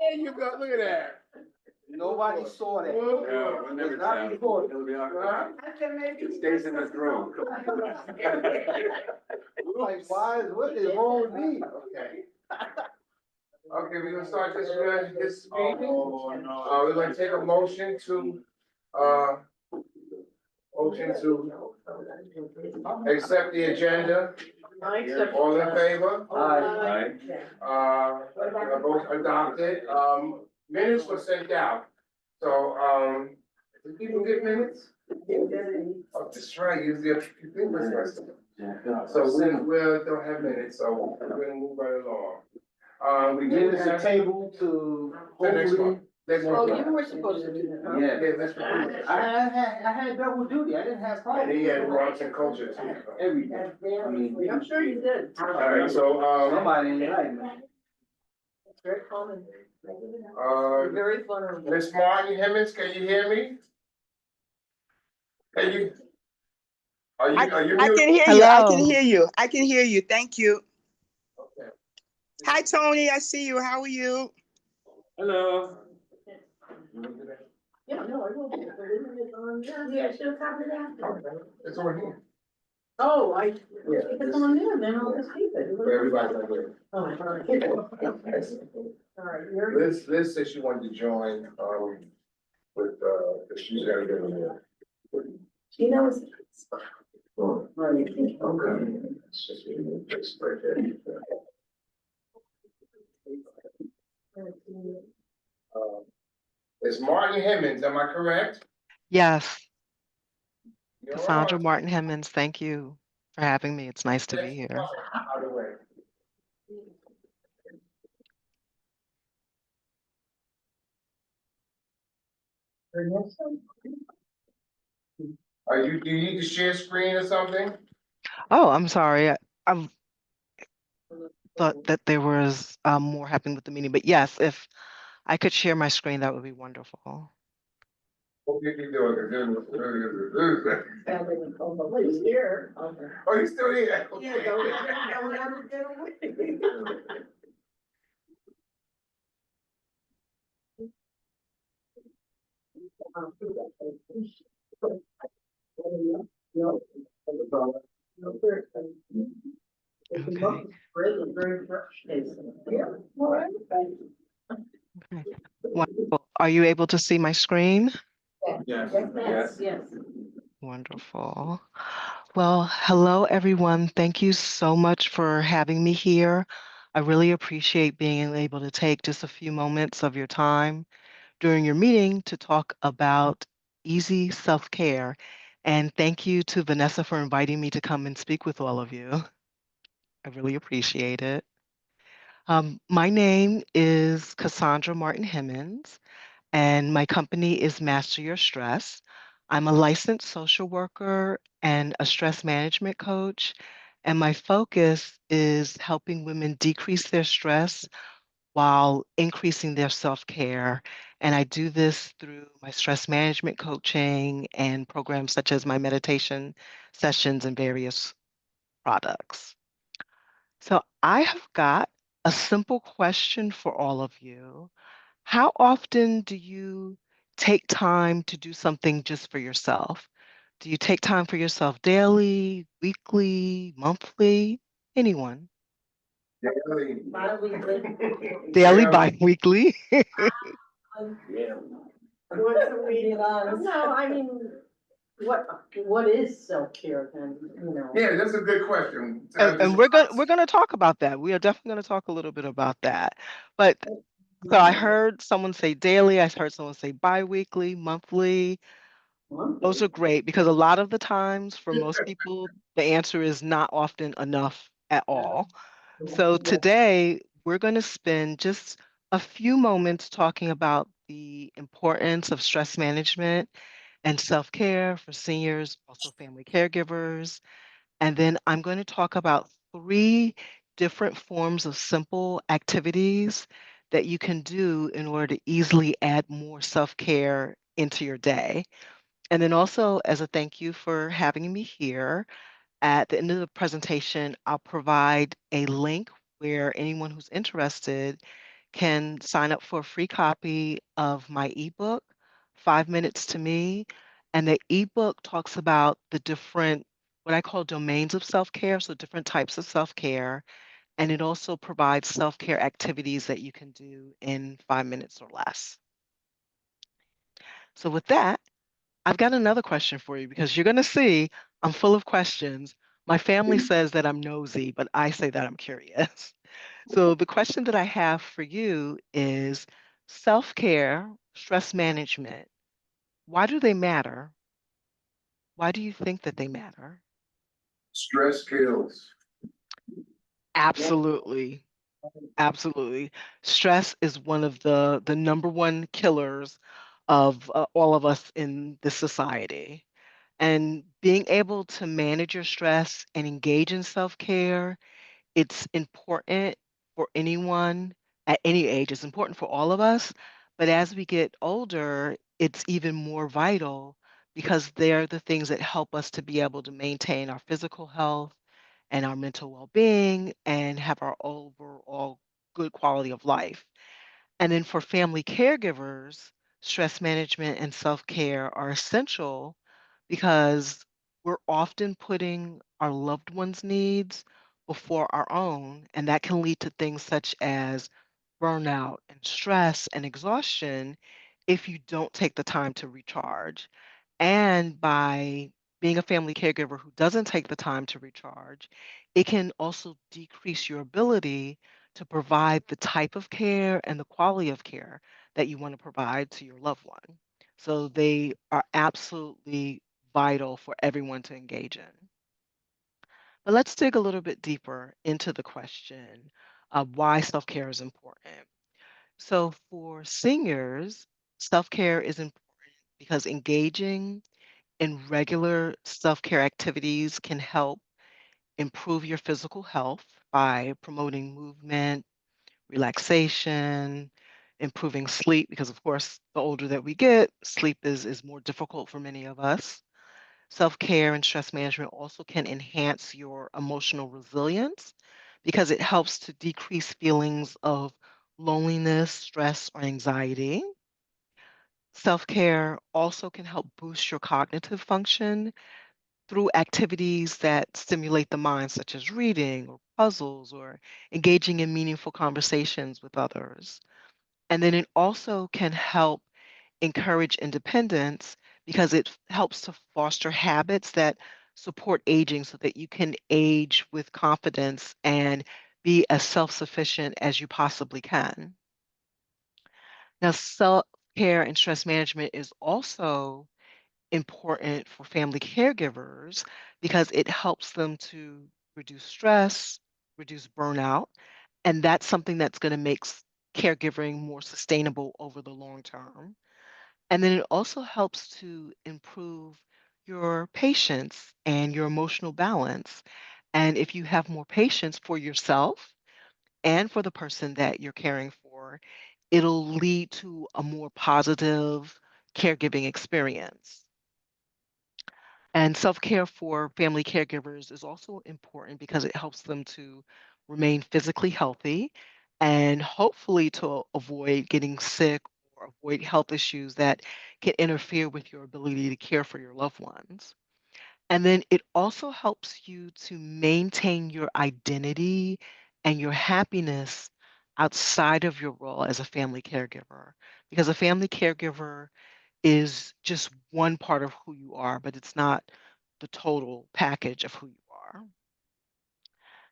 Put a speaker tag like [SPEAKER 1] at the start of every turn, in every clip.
[SPEAKER 1] There you go, look at that.
[SPEAKER 2] Nobody saw that.
[SPEAKER 1] Yeah,
[SPEAKER 2] It was not recorded.
[SPEAKER 1] It stays in this room.
[SPEAKER 2] Like, what is wrong with me?
[SPEAKER 1] Okay. Okay, we're gonna start this meeting. We're gonna take a motion to accept the agenda. All in favor?
[SPEAKER 2] Aye.
[SPEAKER 1] Both adopted. Minutes were sent out. So, did people get minutes? Oh, that's right, usually a few things were first. So we don't have minutes, so we're gonna move right along. We did
[SPEAKER 2] Minutes are tabled to
[SPEAKER 1] the next
[SPEAKER 2] hopefully.
[SPEAKER 1] one. Next
[SPEAKER 3] Oh,
[SPEAKER 1] one.
[SPEAKER 3] you were supposed to do that, huh?
[SPEAKER 2] Yeah.
[SPEAKER 1] Yeah, that's right.
[SPEAKER 2] I had double duty. I didn't have problems.
[SPEAKER 1] And he had arts and culture too.
[SPEAKER 2] Everything. I mean,
[SPEAKER 3] I'm sure you did.
[SPEAKER 1] All right, so,
[SPEAKER 2] somebody ain't like me.
[SPEAKER 3] It's very common.
[SPEAKER 1] uh,
[SPEAKER 3] Very fun.
[SPEAKER 1] Miss Martin Hemmings, can you hear me? Can you? Are you
[SPEAKER 4] I
[SPEAKER 1] mute?
[SPEAKER 4] can hear you. I can hear you. I can hear you. Thank you.
[SPEAKER 1] Okay.
[SPEAKER 4] Hi, Tony. I see you. How are you?
[SPEAKER 1] Hello.
[SPEAKER 3] Yeah, no, I will. But isn't it on there? Yeah, she'll copy that.
[SPEAKER 1] It's over here.
[SPEAKER 3] Oh, if
[SPEAKER 1] Yeah.
[SPEAKER 3] it's on there, then I'll just keep it.
[SPEAKER 1] Everybody's over here.
[SPEAKER 3] Oh, all right. All right, you're.
[SPEAKER 1] Liz said she wanted to join, with, she's gotta get in there.
[SPEAKER 3] She knows.
[SPEAKER 1] Right. Okay. It's just right there. It's Martin Hemmings, am I correct?
[SPEAKER 5] Yes,
[SPEAKER 1] You're
[SPEAKER 5] Cassandra
[SPEAKER 1] on.
[SPEAKER 5] Martin Hemmings, thank you for having me. It's nice to be here.
[SPEAKER 1] Out of the way. Do you need to share screen or something?
[SPEAKER 5] Oh, I'm sorry. I thought that there was more happening with the meeting, but yes, if I could share my screen, that would be wonderful.
[SPEAKER 1] Hope you can do it.
[SPEAKER 3] Oh, he's here.
[SPEAKER 1] Oh, he's still here?
[SPEAKER 3] Yeah, don't let him get away.
[SPEAKER 5] Okay.
[SPEAKER 3] Very fresh.
[SPEAKER 5] Okay. Wonderful. Are you able to see my screen?
[SPEAKER 3] Yes.
[SPEAKER 5] Wonderful. Well, hello, everyone. Thank you so much for having me here. I really appreciate being able to take just a few moments of your time during your meeting to talk about easy self-care. And thank you to Vanessa for inviting me to come and speak with all of you. I really appreciate it. My name is Cassandra Martin Hemmings, and my company is Master Your Stress. I'm a licensed social worker and a stress management coach, and my focus is helping women decrease their stress while increasing their self-care. And I do this through my stress management coaching and programs such as my meditation sessions and various products. So I have got a simple question for all of you. How often do you take time to do something just for yourself? Do you take time for yourself daily, weekly, monthly? Anyone?
[SPEAKER 1] Daily.
[SPEAKER 5] Daily,
[SPEAKER 1] Yeah.
[SPEAKER 5] bi-weekly?
[SPEAKER 1] Yeah.
[SPEAKER 3] No, I mean, what is self-care then, you know?
[SPEAKER 1] Yeah, that's a good question.
[SPEAKER 5] And we're gonna talk about that. We are definitely gonna talk a little bit about that. But so I heard someone say daily, I heard someone say bi-weekly, monthly. Those are great because a lot of the times for most people, the answer is not often enough at all. So today we're going to spend just a few moments talking about the importance of stress management and self-care for seniors, also family caregivers. And then I'm going to talk about 3 different forms of simple activities that you can do in order to easily add more self-care into your day. And then also, as a thank you for having me here, at the end of the presentation, I'll provide a link where anyone who's interested can sign up for a free copy of my ebook, 5 Minutes to Me. And the ebook talks about the different, what I call domains of self care, so different types of self care. And it also provides self care activities that you can do in 5 minutes or less. So, with that, I've got another question for you because you're going to see I'm full of questions. My family says that I'm nosy, but I say that I'm curious. So, the question that I have for you is self care, stress management. Why do they matter? Why do you think that they matter?
[SPEAKER 1] Stress kills.
[SPEAKER 5] Absolutely. Absolutely. Stress is one of the number one killers of all of us in this society. And being able to manage your stress and engage in self-care, it's important for anyone at any age. It's important for all of us. But as we get older, it's even more vital because they're the things that help us to be able to maintain our physical health and our mental well-being and have our overall good quality of life. And then for family caregivers, stress management and self care are essential because we're often putting our loved ones' needs before our own. And that can lead to things such as burnout and stress and exhaustion if you don't take the time to recharge. And by being a family caregiver who doesn't take the time to recharge, it can also decrease your ability to provide the type of care and the quality of care that you want to provide to your loved one. So they are absolutely vital for everyone to engage in. But let's dig a little bit deeper into the question of why self care is important. So for seniors, self care is important because engaging in regular self care activities can help improve your physical health by promoting movement, relaxation, improving sleep, because of course, the older that we get, sleep is more difficult for many of us. Self care and stress management also can enhance your emotional resilience because it helps to decrease feelings of loneliness, stress, or anxiety. Self care also can help boost your cognitive function through activities that stimulate the mind, such as reading or puzzles or engaging in meaningful conversations with others. And then it also can help encourage independence because it helps to foster habits that support aging so that you can age with confidence and be as self sufficient as you possibly can. Now, self care and stress management is also important for family caregivers because it helps them to reduce stress, reduce burnout, and that's something that's going to make caregiving more sustainable over the long term. And then it also helps to improve your patience and your emotional balance. And if you have more patience for yourself and for the person that you're caring for, it'll lead to a more positive caregiving experience. And self care for family caregivers is also important because it helps them to remain physically healthy and hopefully to avoid getting sick or avoid health issues that can interfere with your ability to care for your loved ones. And then it also helps you to maintain your identity and your happiness outside of your role as a family caregiver. Because a family caregiver is just one part of who you are, but it's not the total package of who you are.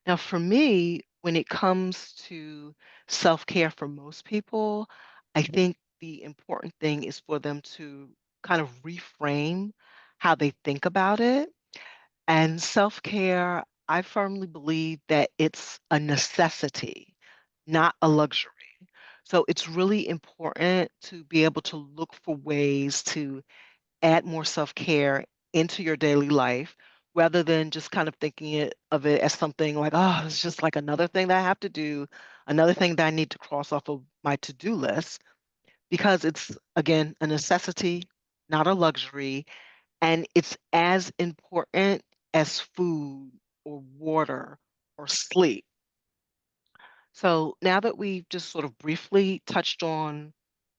[SPEAKER 5] Now, for me, when it comes to self care for most people, I think the important thing is for them to kind of reframe how they think about it. And self care, I firmly believe that it's a necessity, not a luxury. So it's really important to be able to look for ways to add more self-care into your daily life rather than just kind of thinking of it as something like, oh, it's just like another thing that I have to do, another thing that I need to cross off of my to-do list, because it's, again, a necessity, not a luxury, and it's as important as food or water or sleep. So now that we've just sort of briefly touched on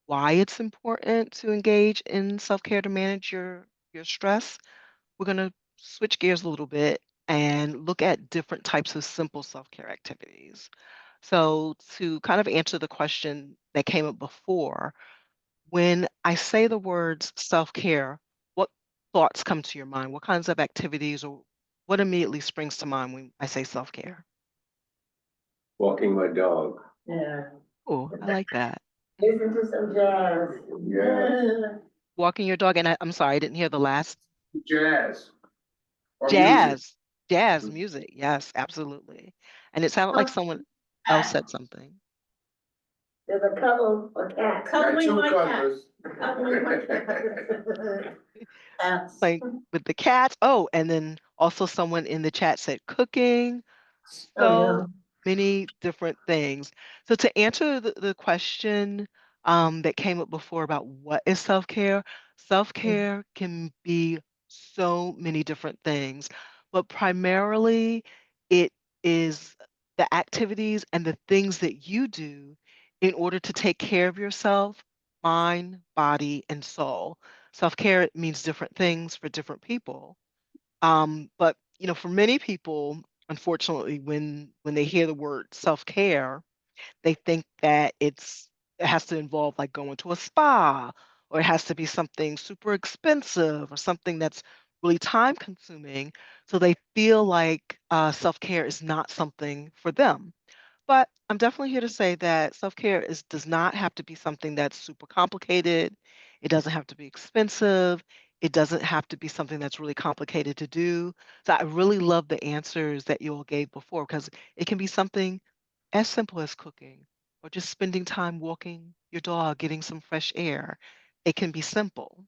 [SPEAKER 5] why it's important to engage in self-care to manage your stress, we're going to switch gears a little bit and look at different types of simple self-care activities. So to kind of answer the question that came up before, when I say the words self-care, what thoughts come to your mind? What kinds of activities or what immediately springs to mind when I say self-care?
[SPEAKER 6] Walking my dog.
[SPEAKER 3] Yeah.
[SPEAKER 5] Oh, I like that.
[SPEAKER 3] Listen to some jazz.
[SPEAKER 6] Yeah.
[SPEAKER 5] Walking your dog, and I'm sorry, I didn't hear the last
[SPEAKER 1] Jazz or music.
[SPEAKER 5] jazz, jazz music. Yes, absolutely. And it sounded like someone else said something.
[SPEAKER 3] There's a couple of cats.
[SPEAKER 1] Got
[SPEAKER 3] Cuddling
[SPEAKER 1] two
[SPEAKER 3] my cat.
[SPEAKER 1] cutlers.
[SPEAKER 3] Cuddling my cat. Cats.
[SPEAKER 5] Like with the cats. Oh, and then also someone in the chat said cooking.
[SPEAKER 3] Oh, yeah.
[SPEAKER 5] So many different things. So to answer the question that came up before about what is self-care, self-care can be so many different things, but primarily it is the activities and the things that you do in order to take care of yourself, mind, body, and soul. Self-care means different things for different people. But for many people, unfortunately, when they hear the word self-care, they think that it has to involve like going to a spa, or it has to be something super expensive or something that's really time consuming. So they feel like self-care is not something for them. But I'm definitely here to say that self-care does not have to be something that's super complicated. It doesn't have to be expensive. It doesn't have to be something that's really complicated to do. So I really love the answers that you all gave before because it can be something as simple as cooking or just spending time walking your dog, getting some fresh air. It can be simple.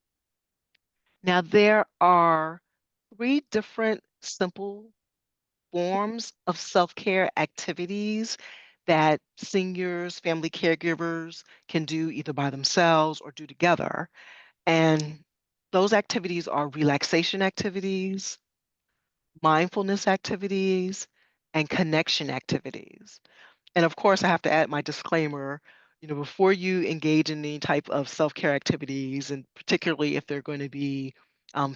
[SPEAKER 5] Now, there are three different simple forms of self-care activities that seniors, family caregivers can do either by themselves or do together. And those activities are relaxation activities, mindfulness activities, and connection activities. And of course, I have to add my disclaimer, before you engage in any type of self-care activities, and particularly if they're going to be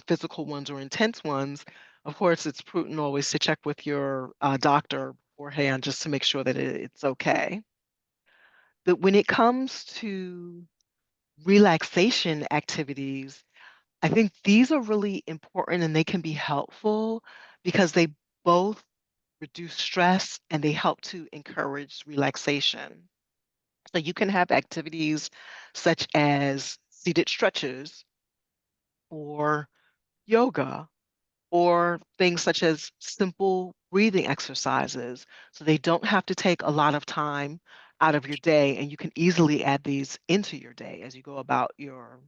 [SPEAKER 5] physical ones or intense ones, of course, it's prudent always to check with your doctor beforehand just to make sure that it's okay. But when it comes to relaxation activities, I think these are really important and they can be helpful because they both reduce stress and they help to encourage relaxation. So you can have activities such as seated stretches or yoga or things such as simple breathing exercises. So they don't have to take a lot of time out of your day, and you can easily add these into your day as you go about your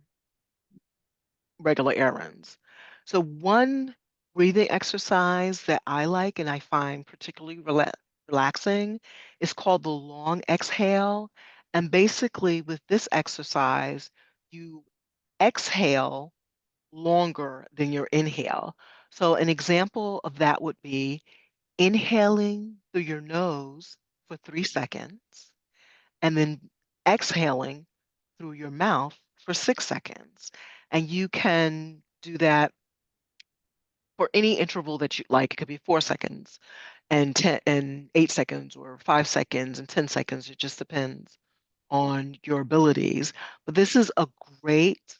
[SPEAKER 5] regular errands. So one breathing exercise that I like and I find particularly relaxing is called the long exhale. And basically with this exercise, you exhale longer than your inhale. So an example of that would be inhaling through your nose for 3 seconds and then exhaling through your mouth for 6 seconds. And you can do that for any interval that you like. It could be 4 seconds and 10 and 8 seconds or 5 seconds and 10 seconds. It just depends on your abilities. But this is a great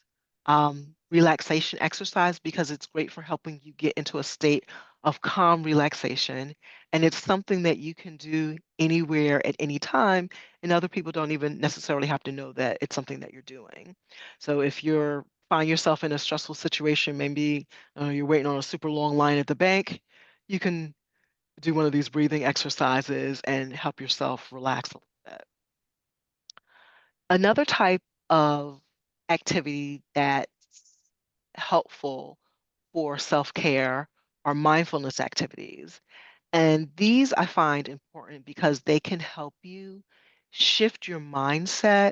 [SPEAKER 5] relaxation exercise because it's great for helping you get into a state of calm relaxation. And it's something that you can do anywhere at any time. And other people don't even necessarily have to know that it's something that you're doing. So if you're find yourself in a stressful situation, maybe you're waiting on a super long line at the bank, you can do one of these breathing exercises and help yourself relax a little bit. Another type of activity that's helpful for self-care are mindfulness activities. And these I find important because they can help you shift your mindset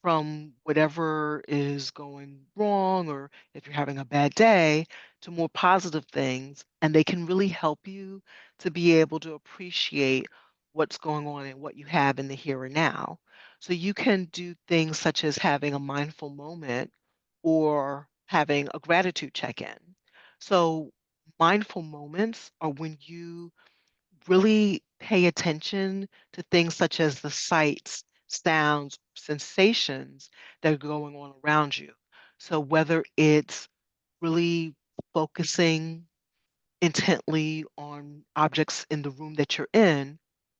[SPEAKER 5] from whatever is going wrong or if you're having a bad day to more positive things. And they can really help you to be able to appreciate what's going on and what you have in the here and now. So you can do things such as having a mindful moment or having a gratitude check-in. So mindful moments are when you really pay attention to things such as the sights, sounds, sensations that are going on around you. So whether it's really focusing intently on objects in the room that you're in,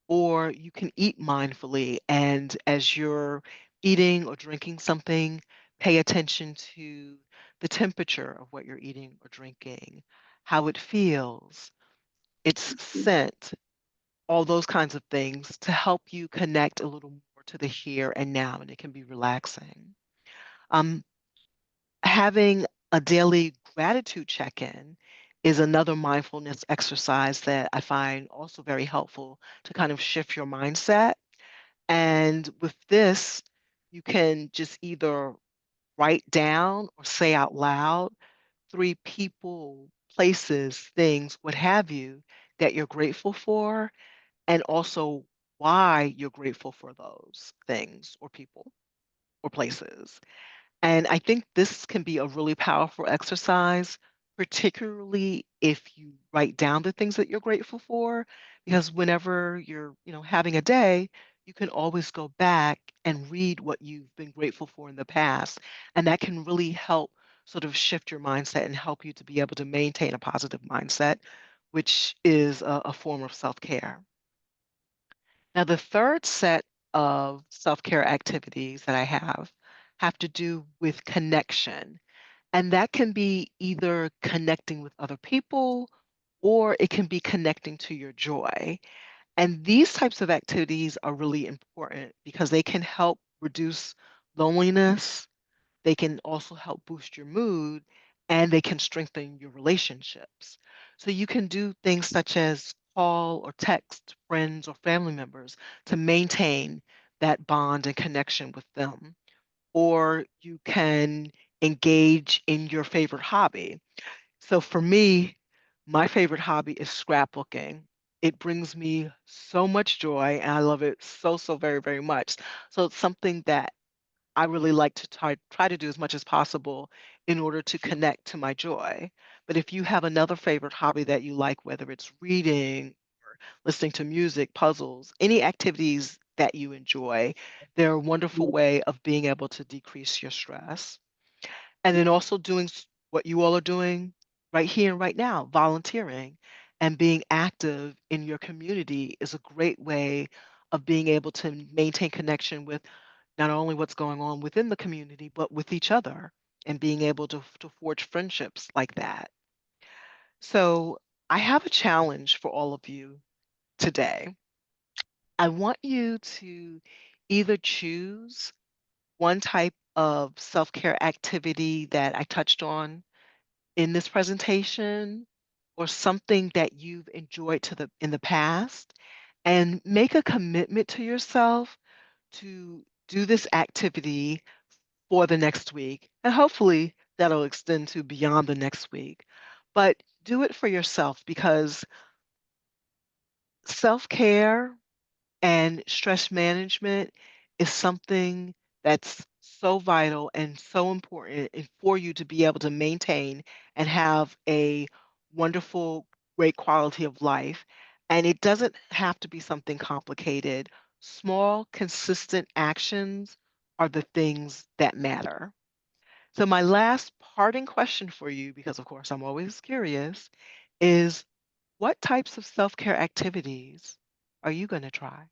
[SPEAKER 5] or you can eat mindfully. And as you're eating or drinking something, pay attention to the temperature of what you're eating or drinking, how it feels, its scent, all those kinds of things to help you connect a little more to the here and now, and it can be relaxing. Um, Having a daily gratitude check-in is another mindfulness exercise that I find also very helpful to kind of shift your mindset. And with this, you can just either write down or say out loud three people, places, things, what have you, that you're grateful for, and also why you're grateful for those things or people or places. And I think this can be a really powerful exercise, particularly if you write down the things that you're grateful for, because whenever you're, having a day, you can always go back and read what you've been grateful for in the past. And that can really help sort of shift your mindset and help you to be able to maintain a positive mindset, which is a form of self-care. Now, the third set of self-care activities that I have to do with connection. And that can be either connecting with other people or it can be connecting to your joy. And these types of activities are really important because they can help reduce loneliness, they can also help boost your mood, and they can strengthen your relationships. So you can do things such as call or text friends or family members to maintain that bond and connection with them. Or you can engage in your favorite hobby. So for me, my favorite hobby is scrapbooking. It brings me so much joy and I love it so, so very, very much. So it's something that I really like to try to do as much as possible in order to connect to my joy. But if you have another favorite hobby that you like, whether it's reading or listening to music, puzzles, any activities that you enjoy, they're a wonderful way of being able to decrease your stress. And then also doing what you all are doing right here and right now, volunteering and being active in your community is a great way of being able to maintain connection with not only what's going on within the community, but with each other and being able to forge friendships like that. So I have a challenge for all of you today. I want you to either choose one type of self-care activity that I touched on in this presentation or something that you've enjoyed in the past and make a commitment to yourself to do this activity for the next week. And hopefully that'll extend to beyond the next week. But do it for yourself because self-care and stress management is something that's so vital and so important for you to be able to maintain and have a wonderful, great quality of life. And it doesn't have to be something complicated. Small, consistent actions are the things that matter. So, my last parting question for you, because of course I'm always curious, is what types of self care activities are you going to try?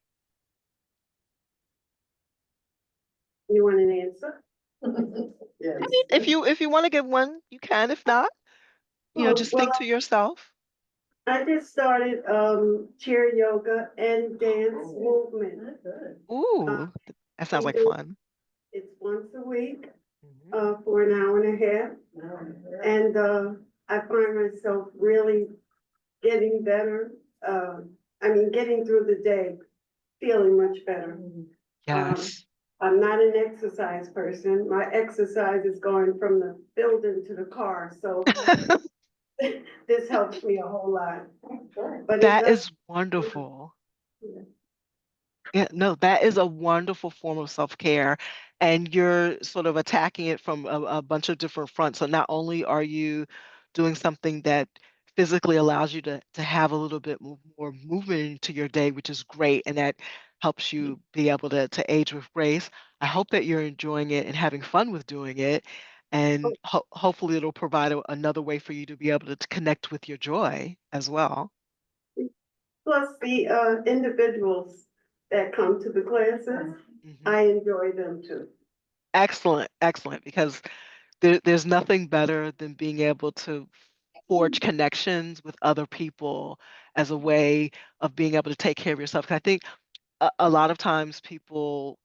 [SPEAKER 7] You want an answer?
[SPEAKER 3] Yes.
[SPEAKER 5] I mean, if you want to give one, you can. If not, just
[SPEAKER 7] Well,
[SPEAKER 5] think to yourself.
[SPEAKER 7] I just started chair yoga and dance movement.
[SPEAKER 3] Good.
[SPEAKER 7] Uh,
[SPEAKER 5] Ooh, that sounds
[SPEAKER 7] we
[SPEAKER 5] like
[SPEAKER 7] do
[SPEAKER 5] fun.
[SPEAKER 7] it's once a week
[SPEAKER 5] Mhm.
[SPEAKER 7] for an hour and a half, and I find myself really getting better. Uh, I mean, getting through the day, feeling much better. Um,
[SPEAKER 5] Yes.
[SPEAKER 7] I'm not an exercise person. My exercise is going from the building to the car, so this helps me a whole lot. But it
[SPEAKER 5] That
[SPEAKER 7] does.
[SPEAKER 5] is wonderful. Yeah, no, that is a wonderful form of self-care, and you're sort of attacking it from a bunch of different fronts. So not only are you doing something that physically allows you to have a little bit more movement into your day, which is great, and that helps you be able to age with grace. I hope that you're enjoying it and having fun with doing it, and hopefully it'll provide another way for you to be able to connect with your joy as well.
[SPEAKER 7] Plus the individuals that come to the classes,
[SPEAKER 5] Mhm.
[SPEAKER 7] I enjoy them too.
[SPEAKER 5] Excellent, excellent, because there's nothing better than being able to forge connections with other people as a way of being able to take care of yourself. 'Cause I think a lot of times people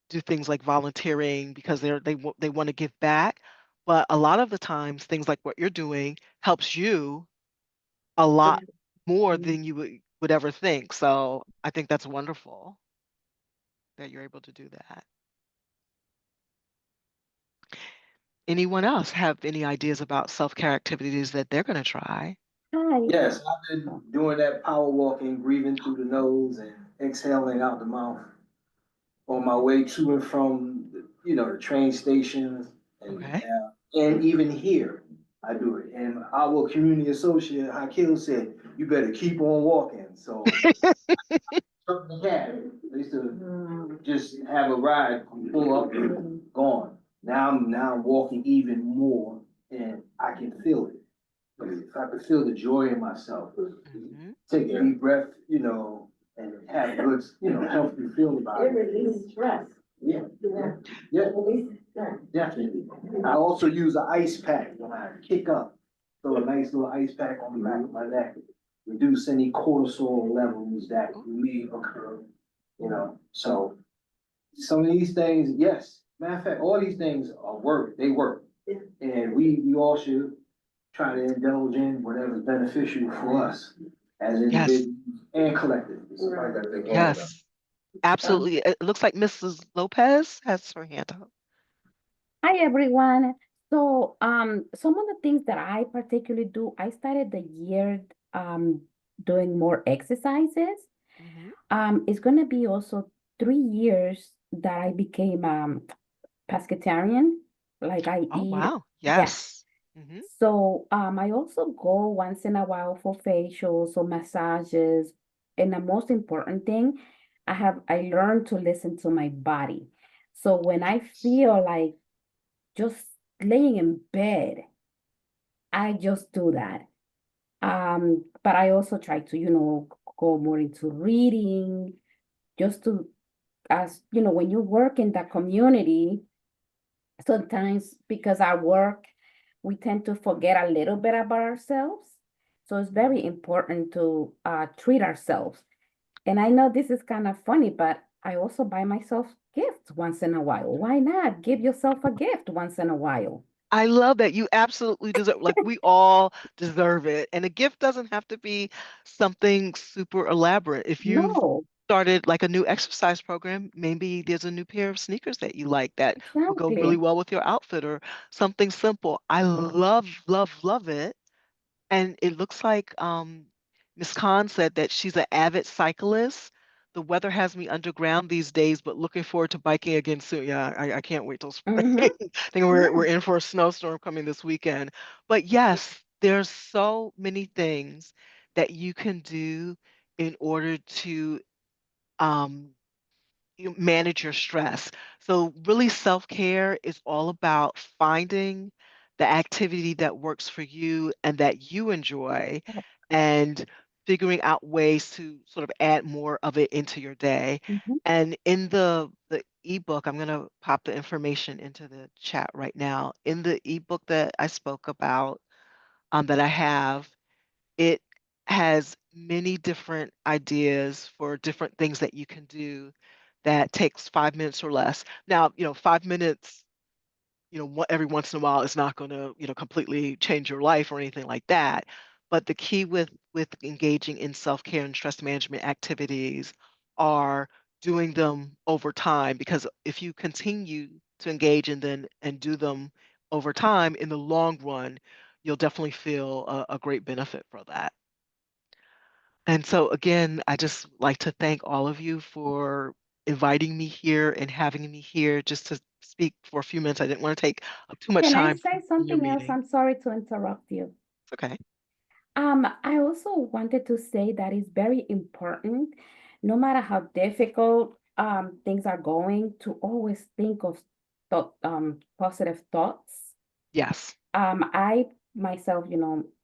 [SPEAKER 5] do things like volunteering because they want to give back, but a lot of the times things like what you're doing helps you a lot more than you would ever think. So I think that's wonderful that you're able to do that. Anyone else have any ideas about self-care activities that they're going to try?
[SPEAKER 8] Hi.
[SPEAKER 2] Yes, I've been doing that power walking, breathing through the nose and exhaling out the mouth on my way to and from, the train stations
[SPEAKER 5] Okay.
[SPEAKER 2] and even here, I do it. And our community associate, Hakil said, you better keep on walking. So, took the cab. I used to just have a ride, pull up and gone. Now I'm walking even more and I can feel it. If I could feel the joy in myself,
[SPEAKER 5] Mhm.
[SPEAKER 2] take a deep breath, and have a good, healthy feel about
[SPEAKER 7] It
[SPEAKER 2] it.
[SPEAKER 7] releases stress.
[SPEAKER 2] Yeah,
[SPEAKER 7] Yeah.
[SPEAKER 2] yeah,
[SPEAKER 7] Releases stress.
[SPEAKER 2] definitely. I also use an ice pack when I kick up. Throw a nice little ice pack on the back of my neck. Reduce any cortisol levels that may occur, So some of these things, yes. Matter of fact, all these things are work, they work.
[SPEAKER 7] Yeah.
[SPEAKER 2] And we all should try to indulge in whatever's beneficial for us as
[SPEAKER 5] Yes,
[SPEAKER 2] individuals and collectively.
[SPEAKER 1] Somebody got their hand up.
[SPEAKER 5] yes, absolutely. It looks like Mrs. Lopez has her hand up.
[SPEAKER 8] Hi, everyone. So, some of the things that I particularly do, I started the year doing more exercises.
[SPEAKER 5] Mhm.
[SPEAKER 8] It's gonna be also 3 years that I became pescatarian. Like I
[SPEAKER 5] Oh,
[SPEAKER 8] eat,
[SPEAKER 5] wow.
[SPEAKER 8] yeah.
[SPEAKER 5] Yes. Mhm.
[SPEAKER 8] So, I also go once in a while for facials or massages. And the most important thing, I learned to listen to my body. So when I feel like just laying in bed, I just do that. But I also try to, go more into reading, just to, as when you work in the community, sometimes because I work, we tend to forget a little bit about ourselves. So it's very important to treat ourselves. And I know this is kind of funny, but I also buy myself gifts once in a while. Why not give yourself a gift once in a while?
[SPEAKER 5] I love that. You absolutely deserve, like we all deserve it. And a gift doesn't have to be something super elaborate. If you've
[SPEAKER 8] No,
[SPEAKER 5] started like a new exercise program, maybe there's a new pair of sneakers that you like that will go really
[SPEAKER 8] exactly.
[SPEAKER 5] well with your outfit or something simple. I love, love, love it. And it looks like Miss Khan said that she's an avid cyclist. The weather has me underground these days, but looking forward to biking again soon. Yeah, I can't wait till spring.
[SPEAKER 8] Mm-hmm.
[SPEAKER 5] I think we're
[SPEAKER 8] Yeah.
[SPEAKER 5] in for a snowstorm coming this weekend. But yes, there's so many things that you can do in order to um, you manage your stress. So really self-care is all about finding the activity that works for you and that you enjoy and figuring out ways to sort of add more of it into your day.
[SPEAKER 8] Mm-hmm.
[SPEAKER 5] And in the ebook, I'm going to pop the information into the chat right now. In the ebook that I spoke about, that I have, it has many different ideas for different things that you can do that takes 5 minutes or less. Now, 5 minutes, every once in a while is not going to, completely change your life or anything like that. But the key with engaging in self-care and stress management activities are doing them over time because if you continue to engage in them and do them over time in the long run, you'll definitely feel a great benefit for that. And so again, I just like to thank all of you for inviting me here and having me here just to speak for a few minutes. I didn't want to take up too much
[SPEAKER 8] Can I
[SPEAKER 5] time
[SPEAKER 8] say
[SPEAKER 5] from your
[SPEAKER 8] something else?
[SPEAKER 5] meeting.
[SPEAKER 8] I'm sorry to interrupt you.
[SPEAKER 5] It's okay.
[SPEAKER 8] I also wanted to say that it's very important, no matter how difficult things are going, to always think of positive thoughts.
[SPEAKER 5] Yes,
[SPEAKER 8] I myself,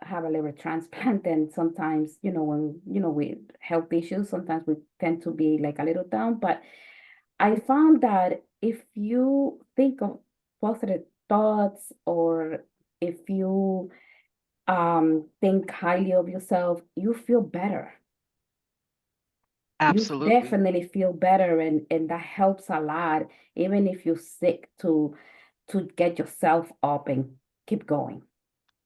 [SPEAKER 8] have a liver transplant, and sometimes, when, with health issues, sometimes we tend to be like a little down. But I found that if you think of positive thoughts, or if you think highly of yourself, you feel better. You
[SPEAKER 5] absolutely.
[SPEAKER 8] definitely feel better, and that helps a lot, even if you're sick, to get yourself up and keep going.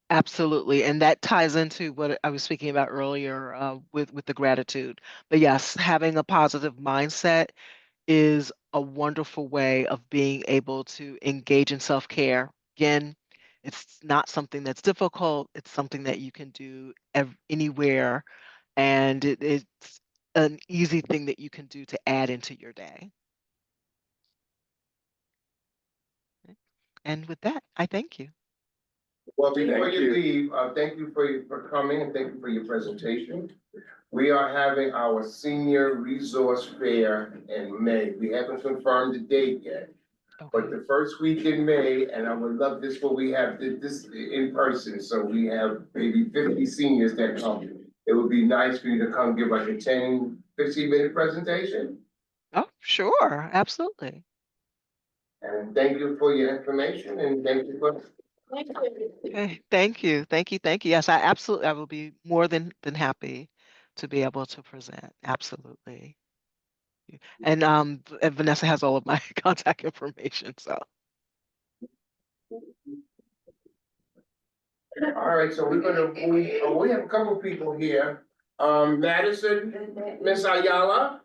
[SPEAKER 5] Absolutely. And that ties into what I was speaking about earlier with the gratitude. But yes, having a positive mindset is a wonderful way of being able to engage in self-care. Again, it's not something that's difficult. It's something that you can do anywhere, and it's an easy thing that you can do to add into your day. Okay. And with that, I thank you.
[SPEAKER 1] Well, before
[SPEAKER 6] Thank
[SPEAKER 1] you
[SPEAKER 6] you.
[SPEAKER 1] leave, thank you for coming and thank you for your presentation. We are having our senior resource fair in May. We haven't confirmed the date yet, but
[SPEAKER 5] Okay.
[SPEAKER 1] the first week in May, and I would love this where we have this in person, so we have maybe 50 seniors that come. It would be nice for you to come give like a 10, 15-minute presentation.
[SPEAKER 5] Oh, sure. Absolutely.
[SPEAKER 1] And thank you for your information and thank you for.
[SPEAKER 5] Okay. Thank you. Thank you. Thank you. Yes, I will be more than happy to be able to present. Absolutely. And Vanessa has all of my contact information. So
[SPEAKER 1] All right, so we have a couple people here. Madison, Miss Ayala,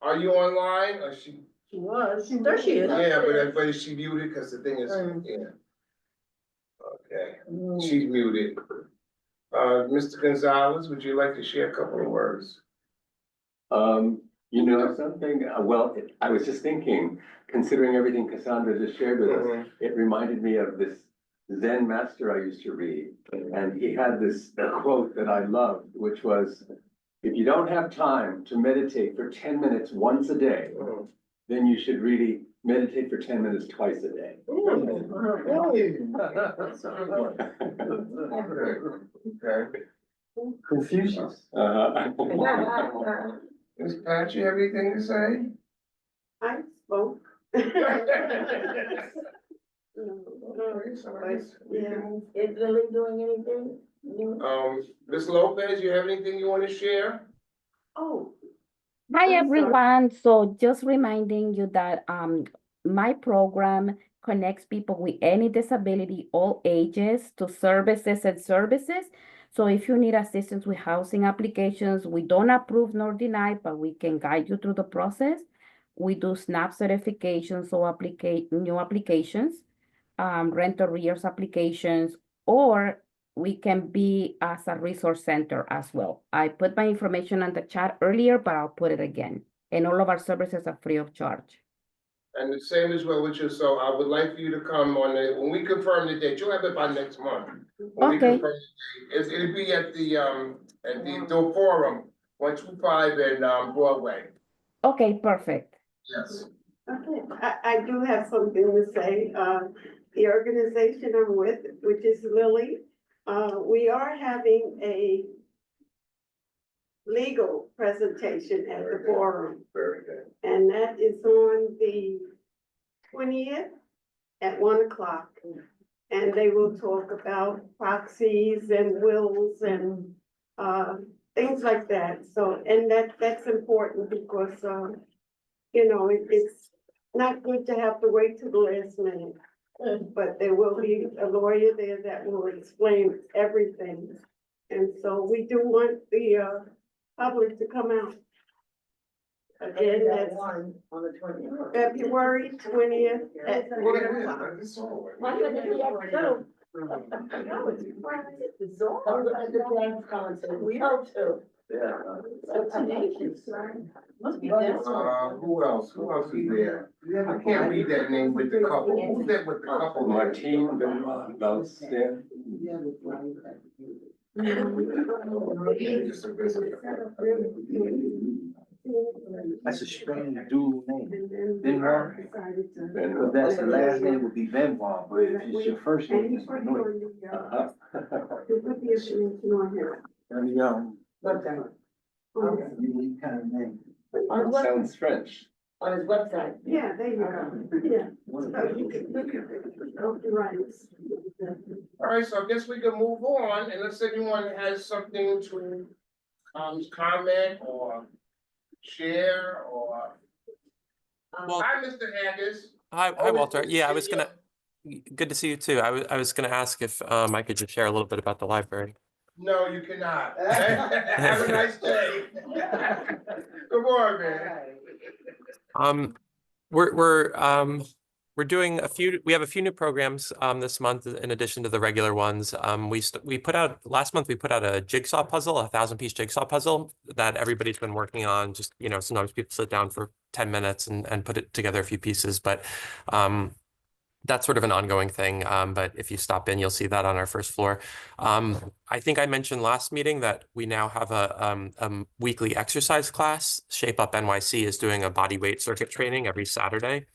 [SPEAKER 1] are you online? Or she?
[SPEAKER 3] She was, there she is.
[SPEAKER 1] Yeah, but is she muted? Cause the thing is, yeah. Okay, she's muted. Mr. Gonzalez, would you like to share a couple of words?
[SPEAKER 6] Something, well, I was just thinking, considering everything Cassandra just shared with us, it reminded me of this Zen master I used to read. And he had this quote that I loved, which was, if you don't have time to meditate for 10 minutes once a day, then you should really meditate for 10 minutes twice a day.
[SPEAKER 1] Okay.
[SPEAKER 6] Confucius.
[SPEAKER 1] Ms. Pat, you have anything to say?
[SPEAKER 7] I spoke.
[SPEAKER 3] Is Lily doing anything?
[SPEAKER 1] Ms. Lopez, you have anything you want to share?
[SPEAKER 7] Oh,
[SPEAKER 8] Hi,
[SPEAKER 7] I'm sorry.
[SPEAKER 8] everyone. So just reminding you that my program connects people with any disability, all ages, to services. So if you need assistance with housing applications, we don't approve nor deny, but we can guide you through the process. We do SNAP certifications, so new applications, rent arrears applications, or we can be as a resource center as well. I put my information on the chat earlier, but I'll put it again. And all of our services are free of charge.
[SPEAKER 1] And the same as well with you, so I would like for you to come when we confirm the date, you'll have it by next month. When we
[SPEAKER 8] Okay.
[SPEAKER 1] confirm the date, it'll be at the forum, 125 and Broadway.
[SPEAKER 8] Okay, perfect.
[SPEAKER 1] Yes.
[SPEAKER 7] Okay, I do have something to say. The organization I'm with, which is Lily, we are having a legal presentation at the forum.
[SPEAKER 1] Very good.
[SPEAKER 7] And that is on the 20th at 1:00. And they will talk about proxies and wills and things like that. So, and that's important because it's not good to have to wait till the last minute. But there will be a lawyer there that will explain everything. And so we do want the public to come out. Again, that's
[SPEAKER 3] on the 20th.
[SPEAKER 7] February 20th at 1:00.
[SPEAKER 3] I'm gonna be there too. No, it's the dance concert. We hope to. So tenacious. Must be desperate.
[SPEAKER 1] Who else? Who else is there? I can't read that name with the couple. Who's that with the couple?
[SPEAKER 6] Martine Benoit, Valstein.
[SPEAKER 2] That's a strange dual name. Benoit? Because
[SPEAKER 6] Benoit.
[SPEAKER 2] that's the last name would be Benoit, but if it's your first name, it's Benoit.
[SPEAKER 6] Uh-huh.
[SPEAKER 2] Very, unique kind of name.
[SPEAKER 6] Sounds French.
[SPEAKER 3] On his website.
[SPEAKER 7] Yeah, there you go, yeah. So you can look at it, right.
[SPEAKER 1] All right, so I guess we can move on unless anyone has something to, comment or share or.
[SPEAKER 9] Well,
[SPEAKER 1] Hi, Mr. Haggis.
[SPEAKER 9] hi,
[SPEAKER 1] Always
[SPEAKER 9] Walter.
[SPEAKER 1] good to
[SPEAKER 9] Yeah, I
[SPEAKER 1] see
[SPEAKER 9] was
[SPEAKER 1] you.
[SPEAKER 9] gonna, good to see you too. I was gonna ask if I could just share a little bit about the library.
[SPEAKER 1] No, you cannot. Have a nice day. Come on, man.
[SPEAKER 9] We're doing we have a few new programs this month in addition to the regular ones. We put out last month, we put out a jigsaw puzzle, a 1,000-piece jigsaw puzzle that everybody's been working on. Just, sometimes people sit down for 10 minutes and put it together a few pieces, but that's sort of an ongoing thing. But if you stop in, you'll see that on our first floor. I think I mentioned last meeting that we now have a weekly exercise class. Shape Up NYC is doing a body weight circuit training every Saturday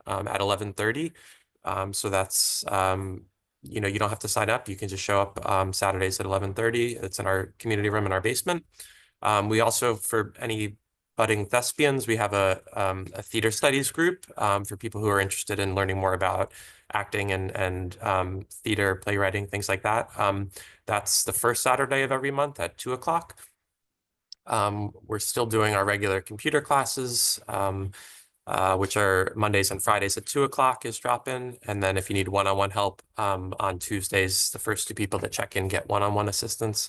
[SPEAKER 9] at 11:30. So that's, you don't have to sign up. You can just show up Saturdays at 11:30. It's in our community room in our basement. We also, for any budding thespians, we have a theater studies group for people who are interested in learning more about acting and theater, playwriting, things like that. That's the first Saturday of every month at 2 o'clock. We're still doing our regular computer classes, which are Mondays and Fridays at 2 o'clock is drop-in. And then if you need one-on-one help on Tuesdays, the first 2 people that check in get one-on-one assistance.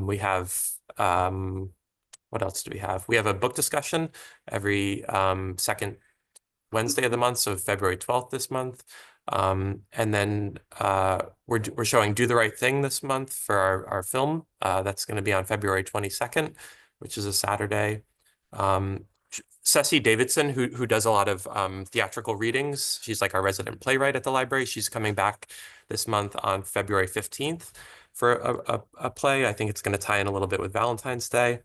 [SPEAKER 9] We have what else do we have? We have a book discussion every second Wednesday of the month, so February 12th this month. And then we're showing Do the Right Thing this month for our film. That's going to be on February 22nd, which is a Saturday. Ceci Davidson, who does a lot of theatrical readings, she's like our resident playwright at the library. She's coming back this month on February 15th for a play. I think it's going to tie in a little bit with Valentine's Day.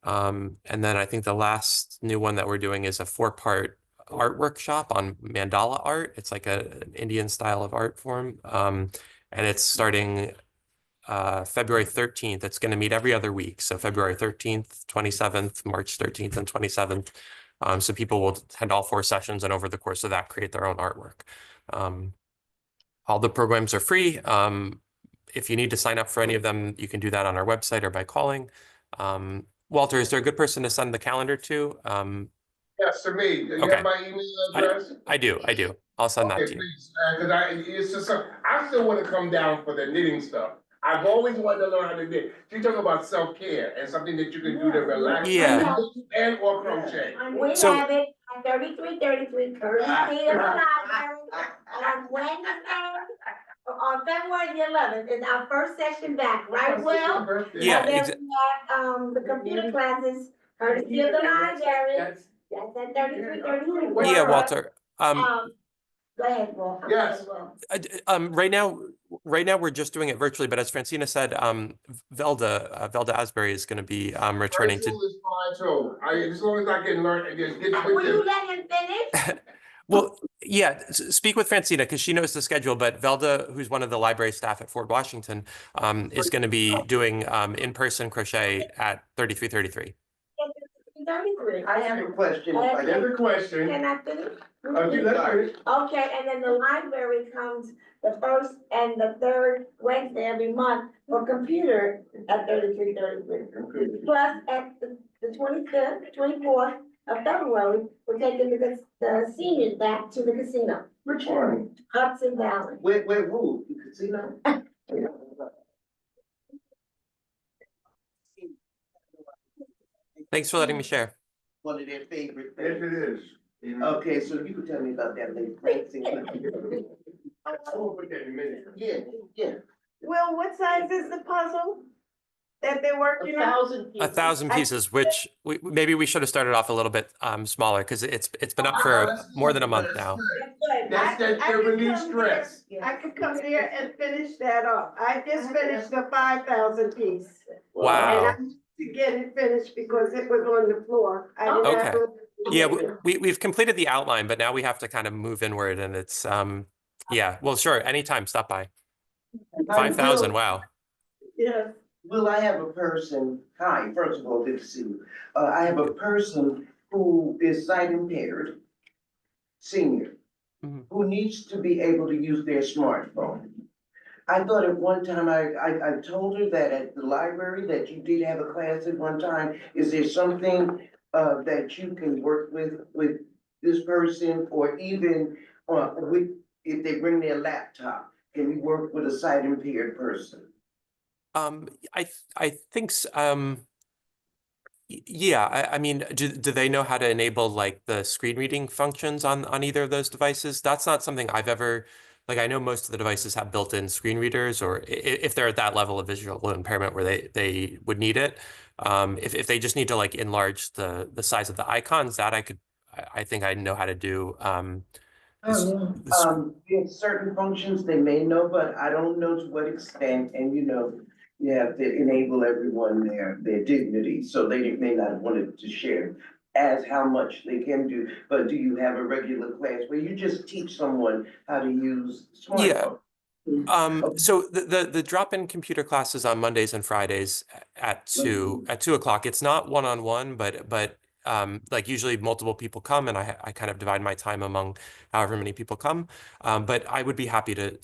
[SPEAKER 9] And then I think the last new one that we're doing is a 4-part art workshop on mandala art. It's like an Indian style of art form. And it's starting February 13th. It's going to meet every other week. So February 13th, 27th, March 13th, and 27th. So people will attend all 4 sessions and over the course of that create their own artwork. All the programs are free. If you need to sign up for any of them, you can do that on our website or by calling. Walter, is there a good person to send the calendar to?
[SPEAKER 1] Yes, to me. Do you
[SPEAKER 9] Okay.
[SPEAKER 1] have my email address?
[SPEAKER 9] I do. I'll send that
[SPEAKER 1] Okay,
[SPEAKER 9] to you.
[SPEAKER 1] please, because it's just, I still want to come down for the knitting stuff. I've always wanted to learn how to knit. You talk about self-care and something that you can do to relax.
[SPEAKER 9] Yeah.
[SPEAKER 1] And or crochet.
[SPEAKER 3] We
[SPEAKER 9] So-
[SPEAKER 3] have it at 3333 Curtis Street in the library on Wednesday, on February the 11th, is our first session back, right, Will?
[SPEAKER 9] Yeah,
[SPEAKER 3] And then we have, the computer classes, courtesy of the library, that's at 3333.
[SPEAKER 9] Yeah, Walter.
[SPEAKER 3] Go ahead, Will. I'm
[SPEAKER 1] Yes.
[SPEAKER 3] sorry, Will.
[SPEAKER 9] Right now we're just doing it virtually, but as Francina said, Velda Asbury is going to be returning
[SPEAKER 1] Virtual
[SPEAKER 9] to.
[SPEAKER 1] is fine too. As long as I can learn and just get
[SPEAKER 3] Will
[SPEAKER 1] with
[SPEAKER 3] you
[SPEAKER 1] them.
[SPEAKER 3] let him finish?
[SPEAKER 9] Well, yeah, speak with Francina because she knows the schedule, but Velda, who's one of the library staff at Fort Washington, is going to be doing in-person crochet at 3333.
[SPEAKER 3] 33.
[SPEAKER 2] I have a question.
[SPEAKER 3] Okay.
[SPEAKER 1] There's a question.
[SPEAKER 3] Can I finish?
[SPEAKER 1] You let her.
[SPEAKER 3] Okay, and then the library comes the first and the third Wednesday every month for computer at 3333. Plus at the 25th, 24th of February, we're taking the seniors back to the casino.
[SPEAKER 1] Which one?
[SPEAKER 3] Hudson Valley.
[SPEAKER 2] Where, who? The casino?
[SPEAKER 9] Thanks for letting me share.
[SPEAKER 2] One of their favorite
[SPEAKER 1] Yes,
[SPEAKER 2] things.
[SPEAKER 1] it is.
[SPEAKER 2] Okay, so you can tell me about that later.
[SPEAKER 1] I will put that in a minute.
[SPEAKER 2] Yeah, yeah.
[SPEAKER 7] Well, what size is the puzzle? that they're working on?
[SPEAKER 10] 1,000 pieces.
[SPEAKER 9] 1,000 pieces, which maybe we should have started off a little bit smaller because it's been up for more than a month now.
[SPEAKER 1] That's
[SPEAKER 7] I could
[SPEAKER 1] relief
[SPEAKER 7] come
[SPEAKER 1] stress.
[SPEAKER 7] here- I could come here and finish that up. I just finished the 5,000 piece.
[SPEAKER 9] Wow.
[SPEAKER 7] And I to get it finished because it was on the floor. I didn't have
[SPEAKER 9] Okay.
[SPEAKER 7] to-
[SPEAKER 9] Yeah, we've completed the outline, but now we have to kind of move inward, and it's yeah. Well, sure. Anytime, stop by. 5,000. Wow.
[SPEAKER 7] Yes.
[SPEAKER 10] Will I have a person, hi, first of all, good to see you. I have a person who is sight impaired, senior,
[SPEAKER 9] Mhm.
[SPEAKER 10] who needs to be able to use their smartphone. I thought at one time, I told her that at the library, that you did have a class at one time. Is there something that you can work with this person, or even with, if they bring their laptop, can you work with a sight impaired person?
[SPEAKER 9] I think yeah. I mean, do they know how to enable like the screen reading functions on either of those devices? That's not something I've ever like. I know most of the devices have built-in screen readers, or if they're at that level of visual impairment where they would need it. If they just need to like enlarge the size of the icons, that I think I know how to do.
[SPEAKER 10] There's certain functions they may know, but I don't know to what extent, and you have to enable everyone their dignity, so they may not have wanted to share as how much they can do, but do you have a regular class where you just teach someone how to use smartphone?
[SPEAKER 9] So the drop-in computer classes on Mondays and Fridays at 2 o'clock. It's not one-on-one, but like usually multiple people come, and I kind of divide my time among however many people come. But I would be happy to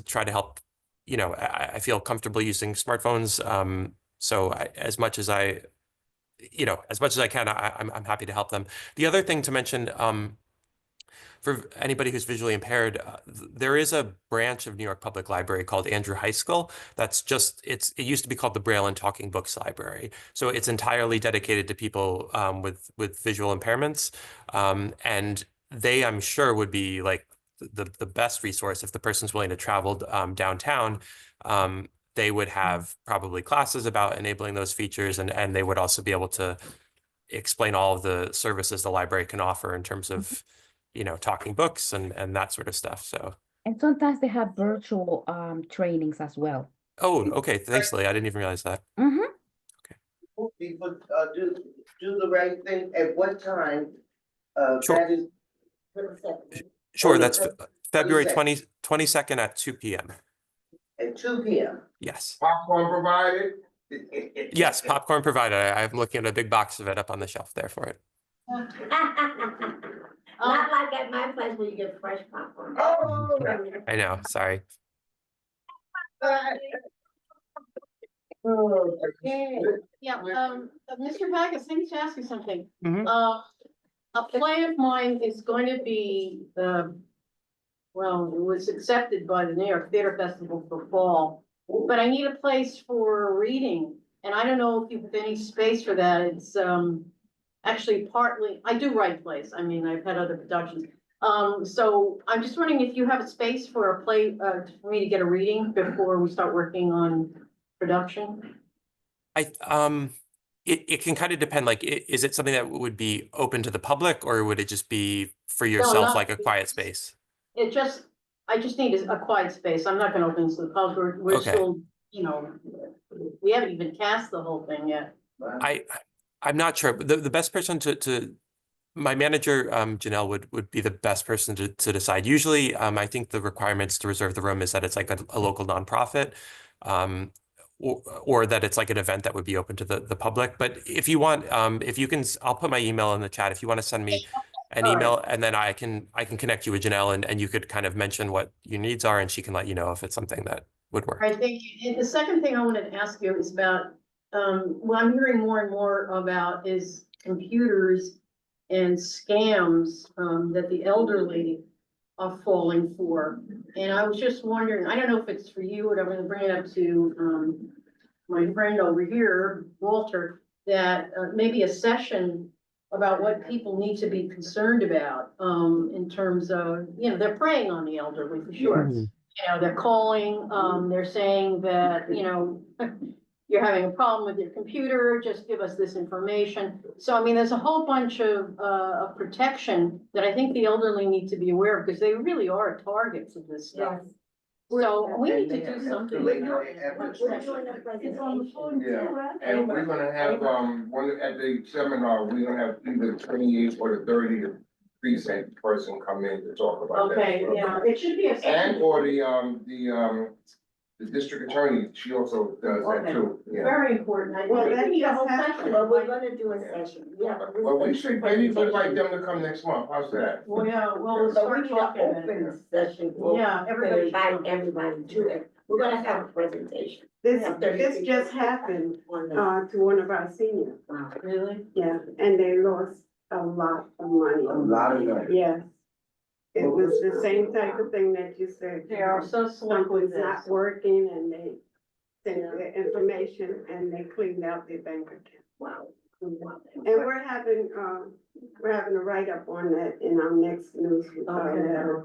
[SPEAKER 9] try to help. I feel comfortable using smartphones. So as much as I can, I'm happy to help them. The other thing to mention, for anybody who's visually impaired, there is a branch of New York Public Library called Andrew Heiskell. It used to be called the Braille and Talking Books Library. So it's entirely dedicated to people with visual impairments. And they, I'm sure, would be like the best resource if the person's willing to travel downtown. They would have probably classes about enabling those features, and they would also be able to explain all of the services the library can offer in terms of talking books and that sort of stuff. So,
[SPEAKER 8] And sometimes they have virtual trainings as well.
[SPEAKER 9] oh, okay. Thanks, Lee. I didn't even realize that.
[SPEAKER 8] Mm-hmm.
[SPEAKER 10] People do the right thing at what time?
[SPEAKER 9] Sure.
[SPEAKER 10] That is.
[SPEAKER 9] Sure,
[SPEAKER 10] Oh,
[SPEAKER 9] that's February
[SPEAKER 10] 22nd.
[SPEAKER 9] 22nd at 2 p.m.
[SPEAKER 10] At 2 p.m.
[SPEAKER 9] Yes.
[SPEAKER 1] Popcorn provided?
[SPEAKER 9] Yes, popcorn provided. I'm looking at a big box of it up on the shelf there for it.
[SPEAKER 3] Not like at my place where you get fresh popcorn.
[SPEAKER 1] Oh.
[SPEAKER 9] I know, sorry.
[SPEAKER 10] Yeah, Mr. Vargas, I need to ask you something.
[SPEAKER 9] Mhm.
[SPEAKER 10] A play of mine is going to be, well, it was accepted by the New York Theater Festival for fall, but I need a place for reading, and I don't know if you have any space for that. It's, actually partly, I do write plays. I mean, I've had other productions. So I'm just wondering if you have a space for a play, for me to get a reading before we start working on production.
[SPEAKER 9] It can kind of depend, like, is it something that would be open to the public, or would it just be for yourself,
[SPEAKER 10] not-
[SPEAKER 9] like a quiet space?
[SPEAKER 10] I just need a quiet space. I'm not gonna open this to the public. We're
[SPEAKER 9] Okay.
[SPEAKER 10] still, we haven't even cast the whole thing yet.
[SPEAKER 9] I'm not sure. The best person to my manager, Janelle, would be the best person to decide. Usually, I think the requirements to reserve the room is that it's like a local nonprofit, or that it's like an event that would be open to the public. But if you want, if you can, I'll put my email in the chat. If you want to send me an email, and then I can connect you with Janelle, and you could kind of mention what your needs are, and she can let you know if it's something that would work.
[SPEAKER 10] All right, thank you. And the second thing I wanted to ask you is about, what I'm hearing more and more about is computers and scams, that the elderly are falling for. And I was just wondering, I don't know if it's for you, or I'm gonna bring it up to, my friend over here, Walter, that maybe a session about what people need to be concerned about, in terms of, they're preying on the elderly for sure. they're calling, they're saying that, you're having a problem with your computer, just give us this information. So, I mean, there's a whole bunch of protection that I think the elderly need to be aware of, because they really are targets of this stuff.
[SPEAKER 3] Yes.
[SPEAKER 10] So we need to do something.
[SPEAKER 3] We're doing a presentation.
[SPEAKER 1] Yeah, and we're gonna have, one, at the seminar, we're gonna have either the 28th or the 30th precinct person come in to talk about that.
[SPEAKER 10] Okay, yeah, it should be a.
[SPEAKER 1] And or the district attorney, she also does that too, yeah.
[SPEAKER 10] Very important. I
[SPEAKER 7] Well,
[SPEAKER 10] think
[SPEAKER 7] that
[SPEAKER 10] we need a whole
[SPEAKER 7] just happened.
[SPEAKER 10] session.
[SPEAKER 3] Well, we're gonna do a session, yeah.
[SPEAKER 1] Well, we should, maybe we'd like them to come next month, how's that?
[SPEAKER 10] Well, yeah, well, we'll
[SPEAKER 3] So we
[SPEAKER 10] start
[SPEAKER 3] need an
[SPEAKER 10] talking about it.
[SPEAKER 3] open session. for-
[SPEAKER 10] Yeah,
[SPEAKER 3] to
[SPEAKER 10] everybody should
[SPEAKER 3] invite
[SPEAKER 10] come.
[SPEAKER 3] everybody to it. We're gonna have a presentation.
[SPEAKER 7] This,
[SPEAKER 3] Yeah,
[SPEAKER 7] this just happened,
[SPEAKER 3] On the-
[SPEAKER 7] to one of our seniors,
[SPEAKER 3] wow.
[SPEAKER 10] Really?
[SPEAKER 7] yeah, and they lost a lot of money.
[SPEAKER 2] A lot of money.
[SPEAKER 7] Yes. It was the same type of thing that you said.
[SPEAKER 10] They are so slick with
[SPEAKER 7] Something's not
[SPEAKER 10] this.
[SPEAKER 7] working and they sent the information and they cleaned out their bank account.
[SPEAKER 3] Wow.
[SPEAKER 7] And we're having a write-up on that in our next news. letter.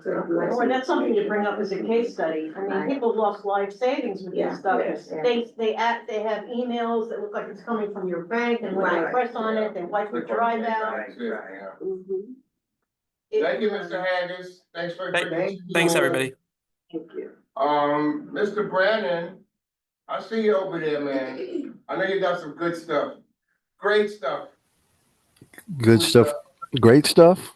[SPEAKER 10] Well, that's something to bring up as a case study. I mean, people lost life savings with
[SPEAKER 3] Yeah,
[SPEAKER 10] this stuff.
[SPEAKER 3] yes, yeah.
[SPEAKER 10] They have emails that look like it's coming from your bank, and when they
[SPEAKER 3] Right.
[SPEAKER 10] press on it, they wipe your drive out.
[SPEAKER 1] That's it, yeah.
[SPEAKER 7] Mhm.
[SPEAKER 1] Thank you, Mr. Haggis, thanks for.
[SPEAKER 9] Thanks, everybody.
[SPEAKER 7] Thank you.
[SPEAKER 1] Mr. Brandon, I see you over there, man. I know you got some good stuff, great stuff.
[SPEAKER 11] Good stuff. Great stuff.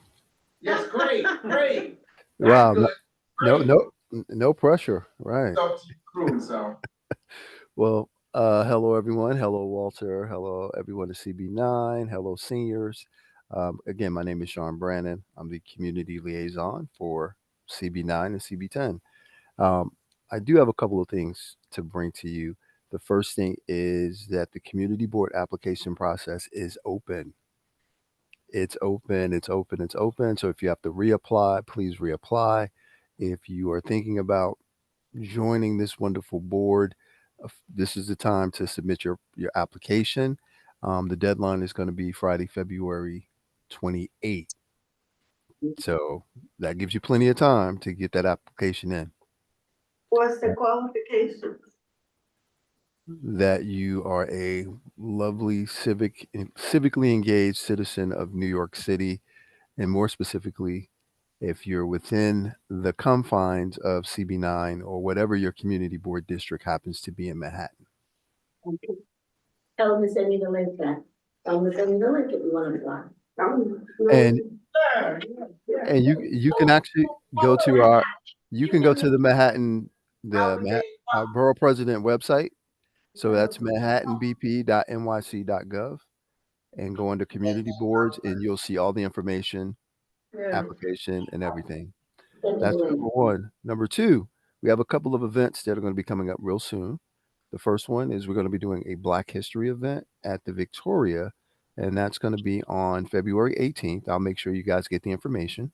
[SPEAKER 1] Yes, great, great.
[SPEAKER 11] Wow.
[SPEAKER 1] Not good,
[SPEAKER 11] No,
[SPEAKER 1] great.
[SPEAKER 11] no pressure. Right.
[SPEAKER 1] Stuff to your crew, so.
[SPEAKER 11] Well, hello everyone. Hello Walter. Hello everyone at CB9. Hello seniors. Again, my name is Sean Brandon. I'm the community liaison for CB9 and CB10. I do have a couple of things to bring to you. The first thing is that the community board application process is open. It's open, it's open, it's open. So if you have to reapply, please reapply. If you are thinking about joining this wonderful board, this is the time to submit your application. The deadline is going to be Friday, February 28th. So that gives you plenty of time to get that application in.
[SPEAKER 7] What's the qualifications?
[SPEAKER 11] That you are a lovely civically engaged citizen of New York City, and more specifically, if you're within the confines of CB9 or whatever your community board district happens to be in Manhattan.
[SPEAKER 3] Tell them to send me the link then. Tell them to send me the link if you want to apply.
[SPEAKER 11] And you can actually go to the Manhattan, our borough president website. So that's manhattanbp.nyc.gov, and go under community boards and you'll see all the information, application and everything. That's number one. Number two, we have a couple of events that are going to be coming up real soon. The first one is we're going to be doing a Black History event at the Victoria, and that's going to be on February 18th. I'll make sure you guys get the information.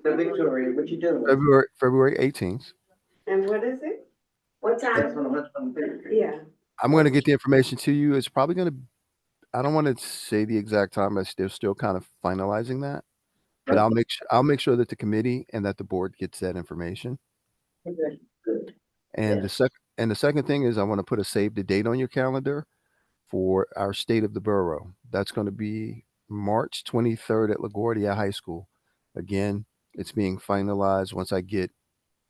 [SPEAKER 2] The Victoria, what you doing?
[SPEAKER 11] February 18th.
[SPEAKER 7] And what is it?
[SPEAKER 3] What time?
[SPEAKER 7] Yeah.
[SPEAKER 11] I'm going to get the information to you. It's probably going to, I don't want to say the exact time, as they're still kind of finalizing that. But I'll make sure that the committee and that the board gets that information.
[SPEAKER 3] Good.
[SPEAKER 11] And the second thing is I want to put a save the date on your calendar for our State of the Borough. That's going to be March 23rd at LaGuardia High School. Again, it's being finalized. Once I get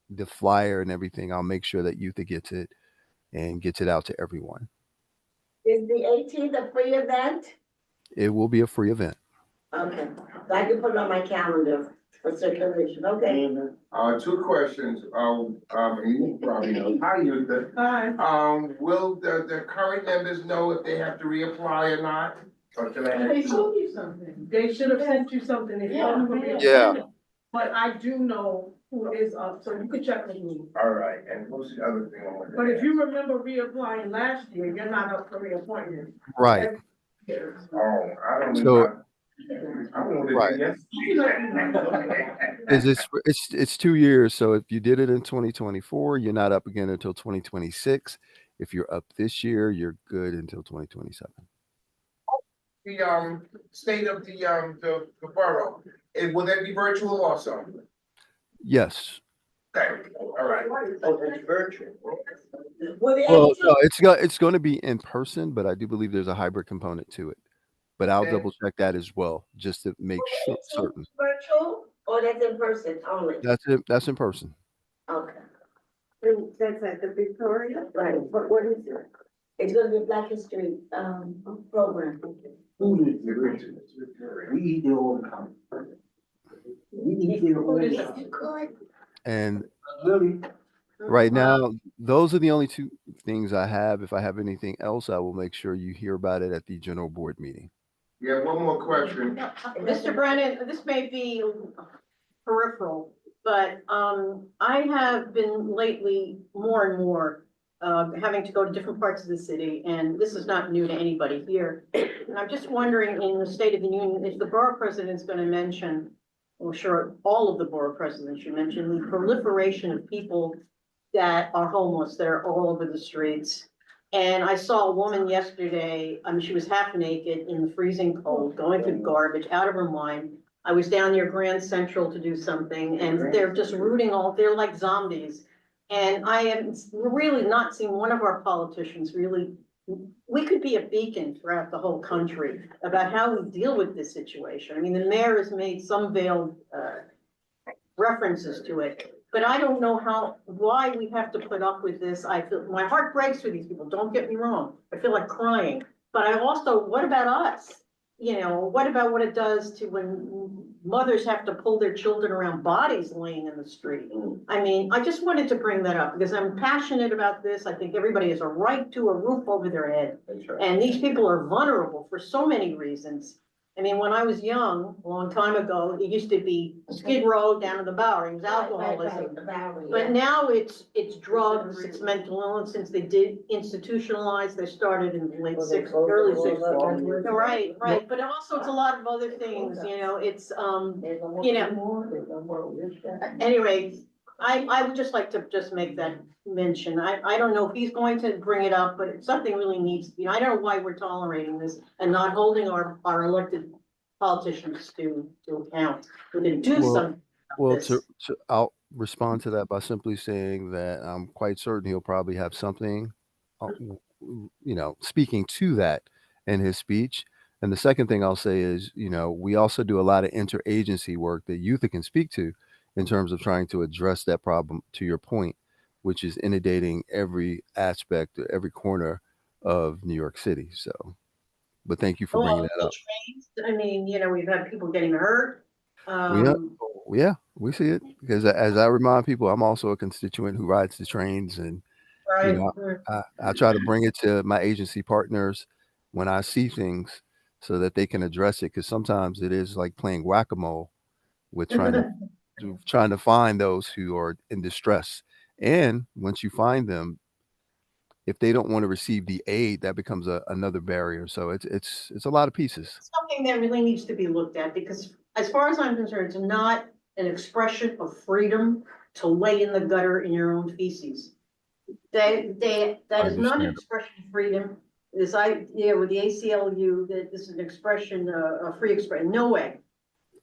[SPEAKER 11] the flyer and everything, I'll make sure that Youth gets it and gets it out to everyone.
[SPEAKER 3] Is the 18th a free event?
[SPEAKER 11] It will be a free event.
[SPEAKER 3] Okay, so I can put it on my calendar for circulation, okay?
[SPEAKER 1] Two questions, you probably know, hi, Yutha.
[SPEAKER 10] Hi.
[SPEAKER 1] Will the current members know if they have to reapply or not? Or should I?
[SPEAKER 10] They told you something.
[SPEAKER 12] They should have sent you something if you don't remember.
[SPEAKER 11] Yeah.
[SPEAKER 12] But I do know who is up, so you can check with me.
[SPEAKER 1] All right, and what's the other thing I wanted to
[SPEAKER 12] But if
[SPEAKER 1] ask?
[SPEAKER 12] you remember reapplying last year, you're not up for reappointment.
[SPEAKER 11] Right.
[SPEAKER 1] Oh, I don't
[SPEAKER 11] So-
[SPEAKER 1] know. I wanted
[SPEAKER 11] Right.
[SPEAKER 1] to yes.
[SPEAKER 11] It's 2 years. So if you did it in 2024, you're not up again until 2026. If you're up this year, you're good until 2027.
[SPEAKER 1] state of the borough, and will that be virtual also?
[SPEAKER 11] Yes.
[SPEAKER 1] Okay, all right.
[SPEAKER 3] Will the
[SPEAKER 11] Well,
[SPEAKER 3] AT
[SPEAKER 11] no, it's going to be in person, but I do believe there's a hybrid component to it. But I'll
[SPEAKER 1] Okay.
[SPEAKER 11] double check that as well, just to make sure certain.
[SPEAKER 3] virtual or that's in person only?
[SPEAKER 11] That's it. That's in person.
[SPEAKER 3] Okay,
[SPEAKER 7] That's at the Victoria.
[SPEAKER 3] right, what is it? It's gonna be Black History, program.
[SPEAKER 2] Food is the we eat there all the time. We eat there all the time.
[SPEAKER 11] And
[SPEAKER 2] Really,
[SPEAKER 11] right now, those are the only two things I have. If I have anything else, I will make sure you hear about it at the general board meeting.
[SPEAKER 1] Yeah, one more question.
[SPEAKER 10] Mr. Brennan, this may be peripheral, but I have been lately more and more having to go to different parts of the city, and this is not new to anybody here. And I'm just wondering, in the State of the Union, if the borough president's gonna mention, well, sure, all of the borough presidents should mention the proliferation of people that are homeless, that are all over the streets. And I saw a woman yesterday, she was half naked in the freezing cold, going through garbage, out of her mind. I was down near Grand Central to do something, and they're just they're like zombies. And I am really not seeing one of our politicians really, we could be a beacon throughout the whole country about how we deal with this situation. I mean, the mayor has made some veiled references to it, but I don't know why we have to put up with this. I feel, my heart breaks for these people, don't get me wrong. I feel like crying, but I also, what about us? You know, what about what it does to when mothers have to pull their children around bodies laying in the street? I mean, I just wanted to bring that up because I'm passionate about this. I think everybody has a right to a roof over their head. And these people are vulnerable for so many reasons. I mean, when I was young, a long time ago, it used to be Skid Row down to the Bowery, it was alcoholism. But now it's drugs, it's mental illness, since they did institutionalize, they started in the late '60s, early '60s. Right, right, but also it's a lot of other things, you know, it's, you know. Anyway, I would just like to just make that mention. I don't know if he's going to bring it up, but something really needs, you know, I don't know why we're tolerating this and not holding our elected politicians to account. We can do something
[SPEAKER 11] Well,
[SPEAKER 10] about this.
[SPEAKER 11] I'll respond to that by simply saying that I'm quite certain he'll probably have something, speaking to that in his speech. And the second thing I'll say is, we also do a lot of interagency work that youth can speak to in terms of trying to address that problem, to your point, which is inundating every aspect, every corner of New York City. So, but thank you for bringing
[SPEAKER 10] Well,
[SPEAKER 11] that
[SPEAKER 10] the
[SPEAKER 11] up.
[SPEAKER 10] trains, I mean, you know, we've had people getting hurt.
[SPEAKER 11] Yeah, we see it because as I remind people, I'm also a constituent who rides the trains, and you
[SPEAKER 10] Right.
[SPEAKER 11] know, I try to bring it to my agency partners when I see things so that they can address it. Because sometimes it is like playing whack-a-mole with trying to find those who are in distress. And once you find them, if they don't want to receive the aid, that becomes another barrier. So it's a lot of pieces.
[SPEAKER 10] Something that really needs to be looked at, because as far as I'm concerned, it's not an expression of freedom to lay in the gutter in your own feces. That is not an expression of freedom. This idea with the ACLU, that this is an expression, a free expression, no way.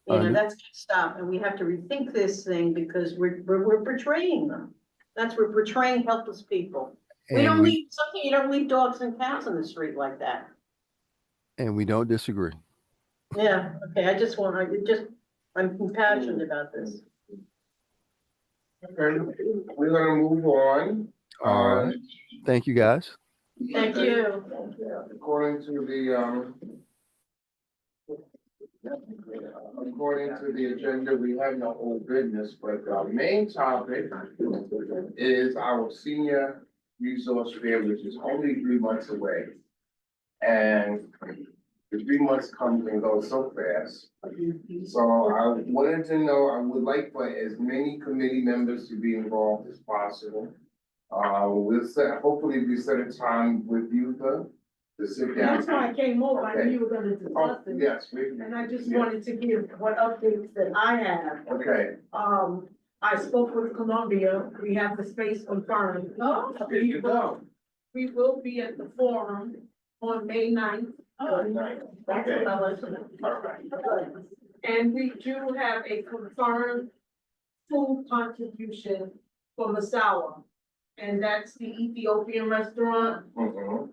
[SPEAKER 10] You know, that's gotta stop, and we have to rethink this thing because we're betraying them. We're portraying helpless people. You don't leave dogs and cats on the street like that.
[SPEAKER 11] And we don't disagree.
[SPEAKER 10] Yeah, okay, I'm passionate about this.
[SPEAKER 1] Okay, we're gonna move on.
[SPEAKER 11] All right. Thank you, guys.
[SPEAKER 10] Thank you.
[SPEAKER 1] According to the agenda, we have no old business, but our main topic is our senior resource fair, which is only 3 months away. And the 3 months comes and goes so fast. So I wanted to know, I would like for as many committee members to be involved as possible. Hopefully we set a time with you to sit down.
[SPEAKER 12] That's why I came over, I knew you were gonna discuss it.
[SPEAKER 1] Yes.
[SPEAKER 12] And I just wanted to give what updates that I have.
[SPEAKER 1] Okay.
[SPEAKER 12] I spoke with Columbia, we have the space confirmed.
[SPEAKER 1] There you go.
[SPEAKER 12] We will be at the forum on May 9th,
[SPEAKER 3] That's what I want to know.
[SPEAKER 1] All right.
[SPEAKER 12] And we do have a confirmed food contribution for Masawa. And that's the Ethiopian restaurant.
[SPEAKER 1] Mhm.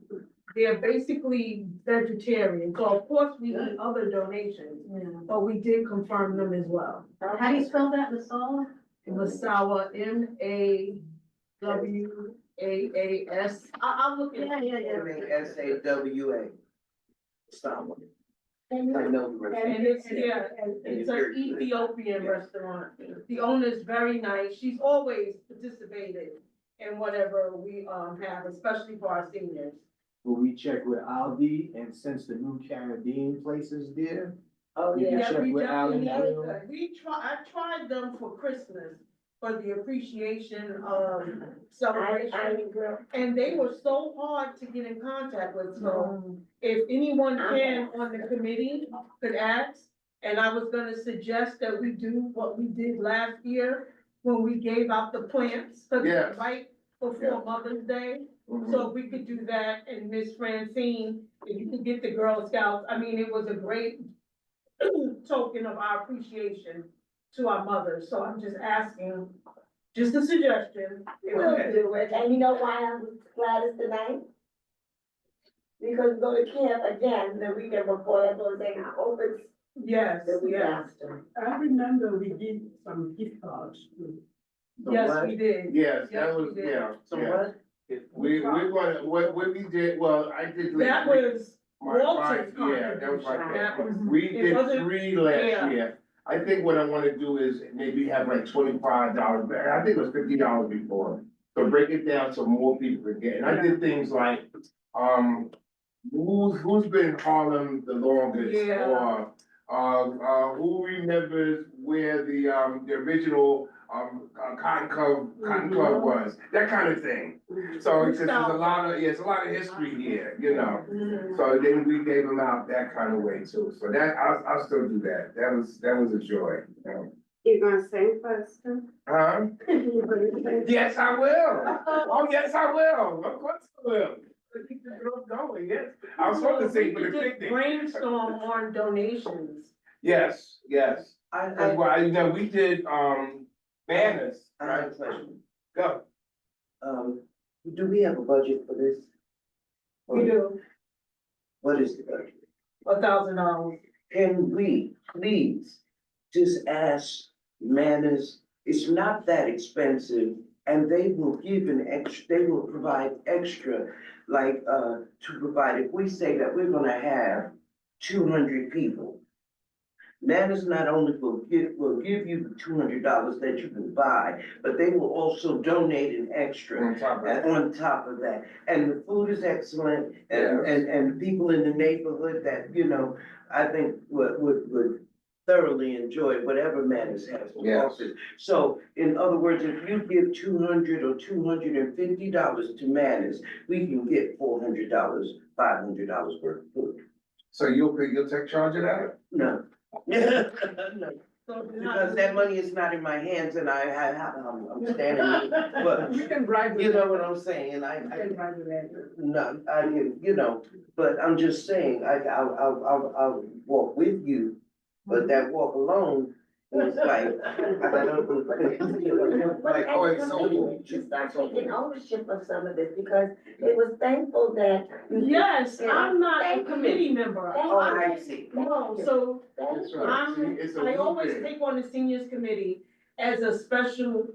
[SPEAKER 12] They're basically vegetarian, so of course we need other donations, but we did confirm them as well.
[SPEAKER 10] How do you spell that, Masala?
[SPEAKER 12] Masawa, MAWAAS. I'll look at it.
[SPEAKER 2] MASAWA. Stop. I know the rest.
[SPEAKER 12] And it's, yeah, it's an Ethiopian restaurant. The owner's very nice. She's always participated in whatever we have, especially for our seniors.
[SPEAKER 2] Will we check with Aldi, and since the new Caribbean place is there?
[SPEAKER 3] Oh,
[SPEAKER 2] we can
[SPEAKER 3] yeah.
[SPEAKER 2] check
[SPEAKER 12] we
[SPEAKER 2] with
[SPEAKER 12] definitely
[SPEAKER 2] Allen
[SPEAKER 12] need
[SPEAKER 2] Grill.
[SPEAKER 12] I tried them for Christmas, for the appreciation
[SPEAKER 3] I
[SPEAKER 12] celebration.
[SPEAKER 3] agree.
[SPEAKER 12] And they were so hard to get in contact with, so if anyone can on the committee could ask. And I was gonna suggest that we do what we did last year when we gave out the plants, cause
[SPEAKER 1] Yes.
[SPEAKER 12] it's right
[SPEAKER 1] Yeah.
[SPEAKER 12] before Mother's Day. So if we could do that, and Miss Francine, if you could get the Girl Scouts, I mean, it was a great token of our appreciation to our mothers, so I'm just asking, just a suggestion. If we
[SPEAKER 3] We'll
[SPEAKER 12] could
[SPEAKER 3] do it, and you know why I'm glad it's tonight? Because we go to camp again the weekend before, that's what I'm saying, I hope it's
[SPEAKER 12] Yes,
[SPEAKER 3] the week
[SPEAKER 12] yes,
[SPEAKER 3] after.
[SPEAKER 12] I remember we did some gift cards.
[SPEAKER 2] So
[SPEAKER 12] Yes,
[SPEAKER 2] what?
[SPEAKER 12] we did.
[SPEAKER 1] Yes,
[SPEAKER 12] Yes,
[SPEAKER 1] that was,
[SPEAKER 12] we did.
[SPEAKER 1] yeah.
[SPEAKER 2] So
[SPEAKER 1] yeah.
[SPEAKER 2] what?
[SPEAKER 1] We're gonna, what we did, well, I did.
[SPEAKER 12] That was
[SPEAKER 1] my-
[SPEAKER 12] Walter's
[SPEAKER 1] Yeah, that was
[SPEAKER 12] contribution.
[SPEAKER 1] my.
[SPEAKER 12] That was-
[SPEAKER 1] We
[SPEAKER 12] it
[SPEAKER 1] did
[SPEAKER 12] wasn't-
[SPEAKER 1] 3 last
[SPEAKER 12] yeah.
[SPEAKER 1] year. I think what I wanna do is maybe have like $25, I think it was $50 before. So break it down so more people can get, and I did things like, who's been in Harlem the longest?
[SPEAKER 12] Yeah.
[SPEAKER 1] Or, who remembers where the original, Cotton Club was, that kind of thing. So it's just, there's a lot of, it's a lot of history here, you know. So then we gave them out that kind of way too. So that, I'll still do that. That was a joy. You know.
[SPEAKER 7] You're gonna sing for us too?
[SPEAKER 1] Huh? Yes, I will. Oh, yes, I will. Of course I will. Keep the girls going, yes. I was supposed to sing for the
[SPEAKER 12] We could
[SPEAKER 1] picnic.
[SPEAKER 12] brainstorm on donations.
[SPEAKER 1] Yes, yes. That's why, you know, we did, banners.
[SPEAKER 13] I have a question.
[SPEAKER 1] Go.
[SPEAKER 13] Do we have a budget for this?
[SPEAKER 12] We do,
[SPEAKER 13] What is the budget?
[SPEAKER 12] $1,000.
[SPEAKER 13] Can we please just ask Manners, it's not that expensive, and they will give they will provide extra, like, to provide, if we say that we're gonna have 200 people. Manners not only will give you the $200 that you can buy, but they will also donate an extra
[SPEAKER 1] On top of that.
[SPEAKER 13] on top of that. And the food is excellent, and people in the neighborhood that, you know, I think would thoroughly enjoy whatever Manners has to
[SPEAKER 1] Yes.
[SPEAKER 13] offer. So, in other words, if you give $200 or $250 to Manners, we can get $400, $500 worth of food.
[SPEAKER 1] So you'll take charge of that?
[SPEAKER 13] No. No.
[SPEAKER 12] So
[SPEAKER 13] Because that money is not in my hands and I'm standing, but
[SPEAKER 12] You can bribe.
[SPEAKER 13] you know what I'm saying, and I no, I can, you know, but I'm just saying, I'll walk with you, but that walk alone is like, I don't.
[SPEAKER 3] But
[SPEAKER 1] Oh,
[SPEAKER 3] as
[SPEAKER 1] it's
[SPEAKER 3] a
[SPEAKER 1] so
[SPEAKER 3] committee,
[SPEAKER 1] cool.
[SPEAKER 3] you start taking ownership of some of this, because it was thankful that.
[SPEAKER 12] Yes, I'm not a
[SPEAKER 3] Thank you.
[SPEAKER 12] committee member.
[SPEAKER 3] Thank
[SPEAKER 13] Oh,
[SPEAKER 3] you.
[SPEAKER 13] I see.
[SPEAKER 12] No, so
[SPEAKER 1] That's right. See, it's a
[SPEAKER 12] I
[SPEAKER 1] little
[SPEAKER 12] always
[SPEAKER 1] thing.
[SPEAKER 12] take on the seniors committee as a special,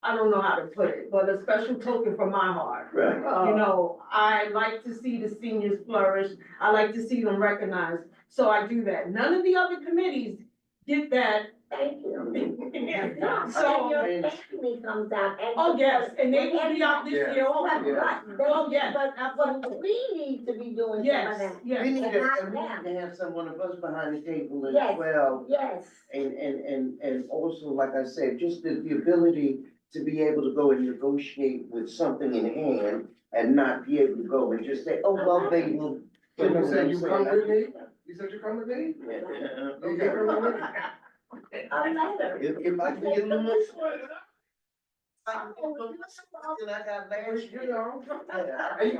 [SPEAKER 12] I don't know how to put it, but a special token from my heart.
[SPEAKER 13] Right.
[SPEAKER 12] You know, I like to see the seniors flourish. I like to see them recognized. So I do that. None of the other committees get that.
[SPEAKER 3] Thank you.
[SPEAKER 12] So,
[SPEAKER 3] And your family comes out and.
[SPEAKER 12] oh, yes, and they will be out this
[SPEAKER 1] Yeah.
[SPEAKER 12] year also.
[SPEAKER 3] Right,
[SPEAKER 12] Oh, yes,
[SPEAKER 3] but
[SPEAKER 12] absolutely.
[SPEAKER 3] we need to be doing some of
[SPEAKER 12] Yes,
[SPEAKER 3] that.
[SPEAKER 13] We
[SPEAKER 12] yes.
[SPEAKER 13] need
[SPEAKER 3] And
[SPEAKER 13] to,
[SPEAKER 3] not
[SPEAKER 13] and we
[SPEAKER 3] them.
[SPEAKER 13] need to have someone of us behind the table as
[SPEAKER 3] Yes.
[SPEAKER 13] well.
[SPEAKER 3] Yes,
[SPEAKER 13] And also, like I said, just the ability to be able to go and negotiate with something in hand and not be able to go and just say, oh, well, they will.
[SPEAKER 1] So you
[SPEAKER 13] know
[SPEAKER 1] said
[SPEAKER 13] what I'm
[SPEAKER 1] you
[SPEAKER 13] saying?
[SPEAKER 1] come with me? You said you come with me?
[SPEAKER 13] Yeah.
[SPEAKER 1] You can come with me?
[SPEAKER 3] a letter.
[SPEAKER 13] If I can get a little more. I can get a little more, and I got last
[SPEAKER 1] You
[SPEAKER 13] year.
[SPEAKER 1] know.
[SPEAKER 13] Yeah.
[SPEAKER 1] Hey,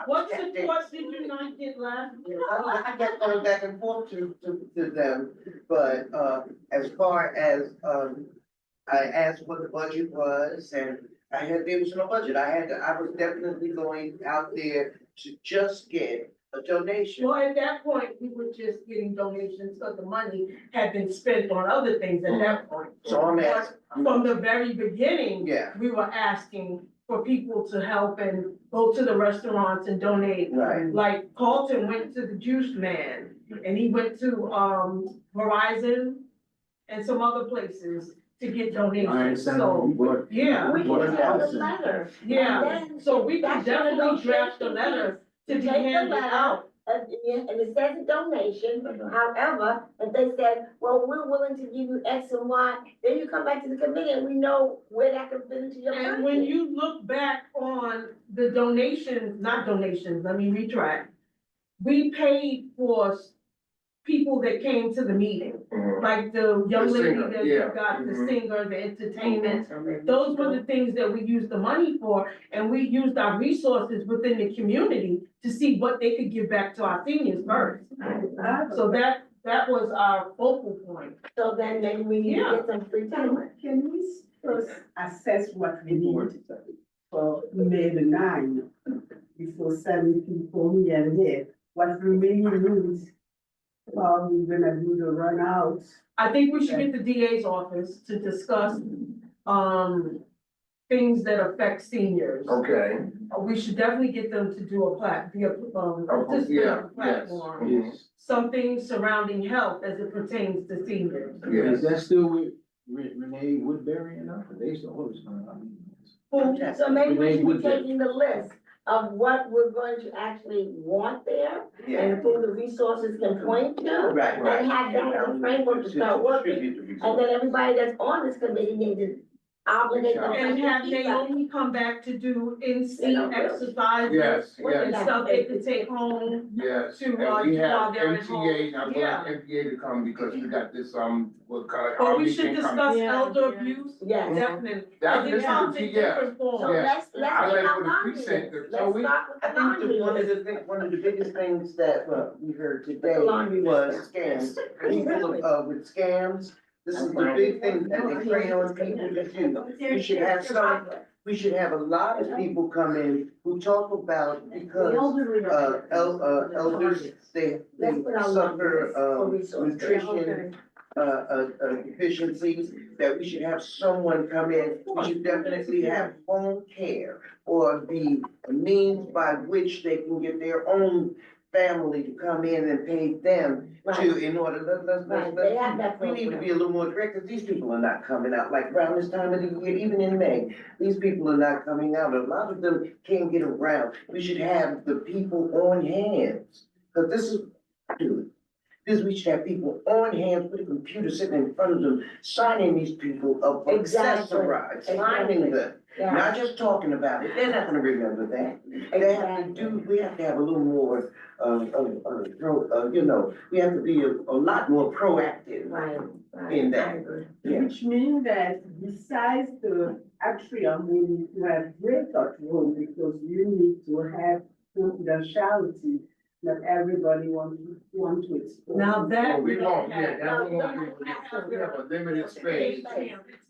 [SPEAKER 12] What support did you not get last year?
[SPEAKER 13] I kept going back and forth to them, but, as far as, I asked what the budget was, and there was no budget, I was definitely going out there to just get a donation.
[SPEAKER 12] Well, at that point, we were just getting donations, because the money had been spent on other things at that point.
[SPEAKER 13] So I'm
[SPEAKER 12] But
[SPEAKER 13] asking,
[SPEAKER 12] from the very beginning,
[SPEAKER 13] yeah,
[SPEAKER 12] we were asking for people to help and go to the restaurants and donate.
[SPEAKER 13] right,
[SPEAKER 12] Like Carlton went to the Juice Man, and he went to, Verizon and some other places to get donations, so, yeah.
[SPEAKER 3] We can send a letter.
[SPEAKER 12] Yeah,
[SPEAKER 3] And then
[SPEAKER 12] so we can
[SPEAKER 3] that's your
[SPEAKER 12] definitely draft a
[SPEAKER 3] negotiation
[SPEAKER 12] letter to
[SPEAKER 3] piece.
[SPEAKER 12] be
[SPEAKER 3] You take the
[SPEAKER 12] handed
[SPEAKER 3] letter,
[SPEAKER 12] out.
[SPEAKER 3] And it says a donation, however, if they said, well, we're willing to give you X and Y, then you come back to the committee and we know where that can fit into your budget.
[SPEAKER 12] And when you look back on the donations, not donations, let me retract. We paid for people that came to the meeting, like the young
[SPEAKER 1] The
[SPEAKER 12] lady
[SPEAKER 1] singer,
[SPEAKER 12] that
[SPEAKER 1] yeah.
[SPEAKER 12] got the
[SPEAKER 1] Mhm.
[SPEAKER 12] singer, the entertainment. Those were the things that we used the money for, and we used our resources within the community to see what they could give back to our seniors first. So that was our focal point.
[SPEAKER 3] So then maybe we need to
[SPEAKER 12] Yeah.
[SPEAKER 3] get some free time.
[SPEAKER 7] Can we first assess what we need for May the 9th before sending people here and there? What remaining needs, how we gonna do the run out?
[SPEAKER 12] I think we should get the DA's office to discuss, things that affect seniors.
[SPEAKER 1] Okay.
[SPEAKER 12] We should definitely get them to do participate in
[SPEAKER 1] Yeah,
[SPEAKER 12] a platform.
[SPEAKER 1] yes.
[SPEAKER 12] Something surrounding health as it pertains to seniors.
[SPEAKER 2] Is that still with Renee Woodbury and them? They still hold it.
[SPEAKER 3] So maybe we
[SPEAKER 2] Renee
[SPEAKER 3] should be
[SPEAKER 2] Woodbury.
[SPEAKER 3] taking the list of what we're going to actually want there
[SPEAKER 13] yeah,
[SPEAKER 3] and who the resources can point to.
[SPEAKER 13] right, right.
[SPEAKER 3] And have that as a framework to start working. And then everybody that's on this committee needs to obligate themselves.
[SPEAKER 12] And
[SPEAKER 3] to
[SPEAKER 12] have
[SPEAKER 3] keep that.
[SPEAKER 12] Naomi come back to do in-seat exercises.
[SPEAKER 1] Yes,
[SPEAKER 12] And
[SPEAKER 1] yes,
[SPEAKER 12] stuff they could take home.
[SPEAKER 1] yes.
[SPEAKER 12] To,
[SPEAKER 1] And we
[SPEAKER 12] while
[SPEAKER 1] have
[SPEAKER 12] they're at
[SPEAKER 1] MTA,
[SPEAKER 12] home.
[SPEAKER 1] I'm going MTA to come because we got this, what kind of.
[SPEAKER 12] Or
[SPEAKER 1] our
[SPEAKER 12] we should
[SPEAKER 1] meeting coming.
[SPEAKER 12] discuss
[SPEAKER 3] Yeah,
[SPEAKER 12] elder
[SPEAKER 3] yeah.
[SPEAKER 12] abuse.
[SPEAKER 3] Yes.
[SPEAKER 12] Definitely.
[SPEAKER 1] That-
[SPEAKER 12] And it
[SPEAKER 1] this
[SPEAKER 12] comes
[SPEAKER 1] is-
[SPEAKER 12] in
[SPEAKER 1] yeah.
[SPEAKER 12] different forms.
[SPEAKER 3] So
[SPEAKER 1] Yes.
[SPEAKER 3] let's
[SPEAKER 1] I
[SPEAKER 3] get
[SPEAKER 1] like
[SPEAKER 3] our
[SPEAKER 1] for the
[SPEAKER 3] laundry
[SPEAKER 1] precinct,
[SPEAKER 3] list.
[SPEAKER 1] so
[SPEAKER 3] Let's
[SPEAKER 1] we-
[SPEAKER 3] start with
[SPEAKER 13] I
[SPEAKER 3] the
[SPEAKER 13] think
[SPEAKER 3] laundry
[SPEAKER 13] one
[SPEAKER 3] list.
[SPEAKER 13] of the biggest things that, we heard today
[SPEAKER 3] Laundry
[SPEAKER 13] was
[SPEAKER 3] list.
[SPEAKER 13] scams. People, with scams, this is the big thing that they prey on people to do. We should have a lot of people come in who talk about because, elders, they
[SPEAKER 3] Let's put our laundry
[SPEAKER 13] suffer,
[SPEAKER 3] list for resources.
[SPEAKER 13] nutrition, deficiencies, that we should have someone come in. We should definitely have home care or the means by which they can get their own family to come in and pay them in order,
[SPEAKER 3] Right, they have that
[SPEAKER 13] we need to
[SPEAKER 3] program.
[SPEAKER 13] be a little more direct, because these people are not coming out, like around this time of the year, even in May, these people are not coming out, a lot of them can't get around. We should have the people on hands, because we should have people on hands with a computer sitting in front of them, signing these people up for
[SPEAKER 3] Exactly.
[SPEAKER 13] accessories, signing them.
[SPEAKER 3] Yeah.
[SPEAKER 13] Not just talking about it, they're not gonna remember that. They have to we have to have a little more, we have to be a lot more proactive
[SPEAKER 3] Right,
[SPEAKER 13] in
[SPEAKER 3] I
[SPEAKER 13] that.
[SPEAKER 3] agree.
[SPEAKER 13] Yeah.
[SPEAKER 7] Which means that besides the atrium, we need to have breakout room because you need to have confidentiality. Not everybody want to expose.
[SPEAKER 12] Now that.
[SPEAKER 1] We won't, yeah,
[SPEAKER 12] No,
[SPEAKER 1] that we won't be, we have a limited space.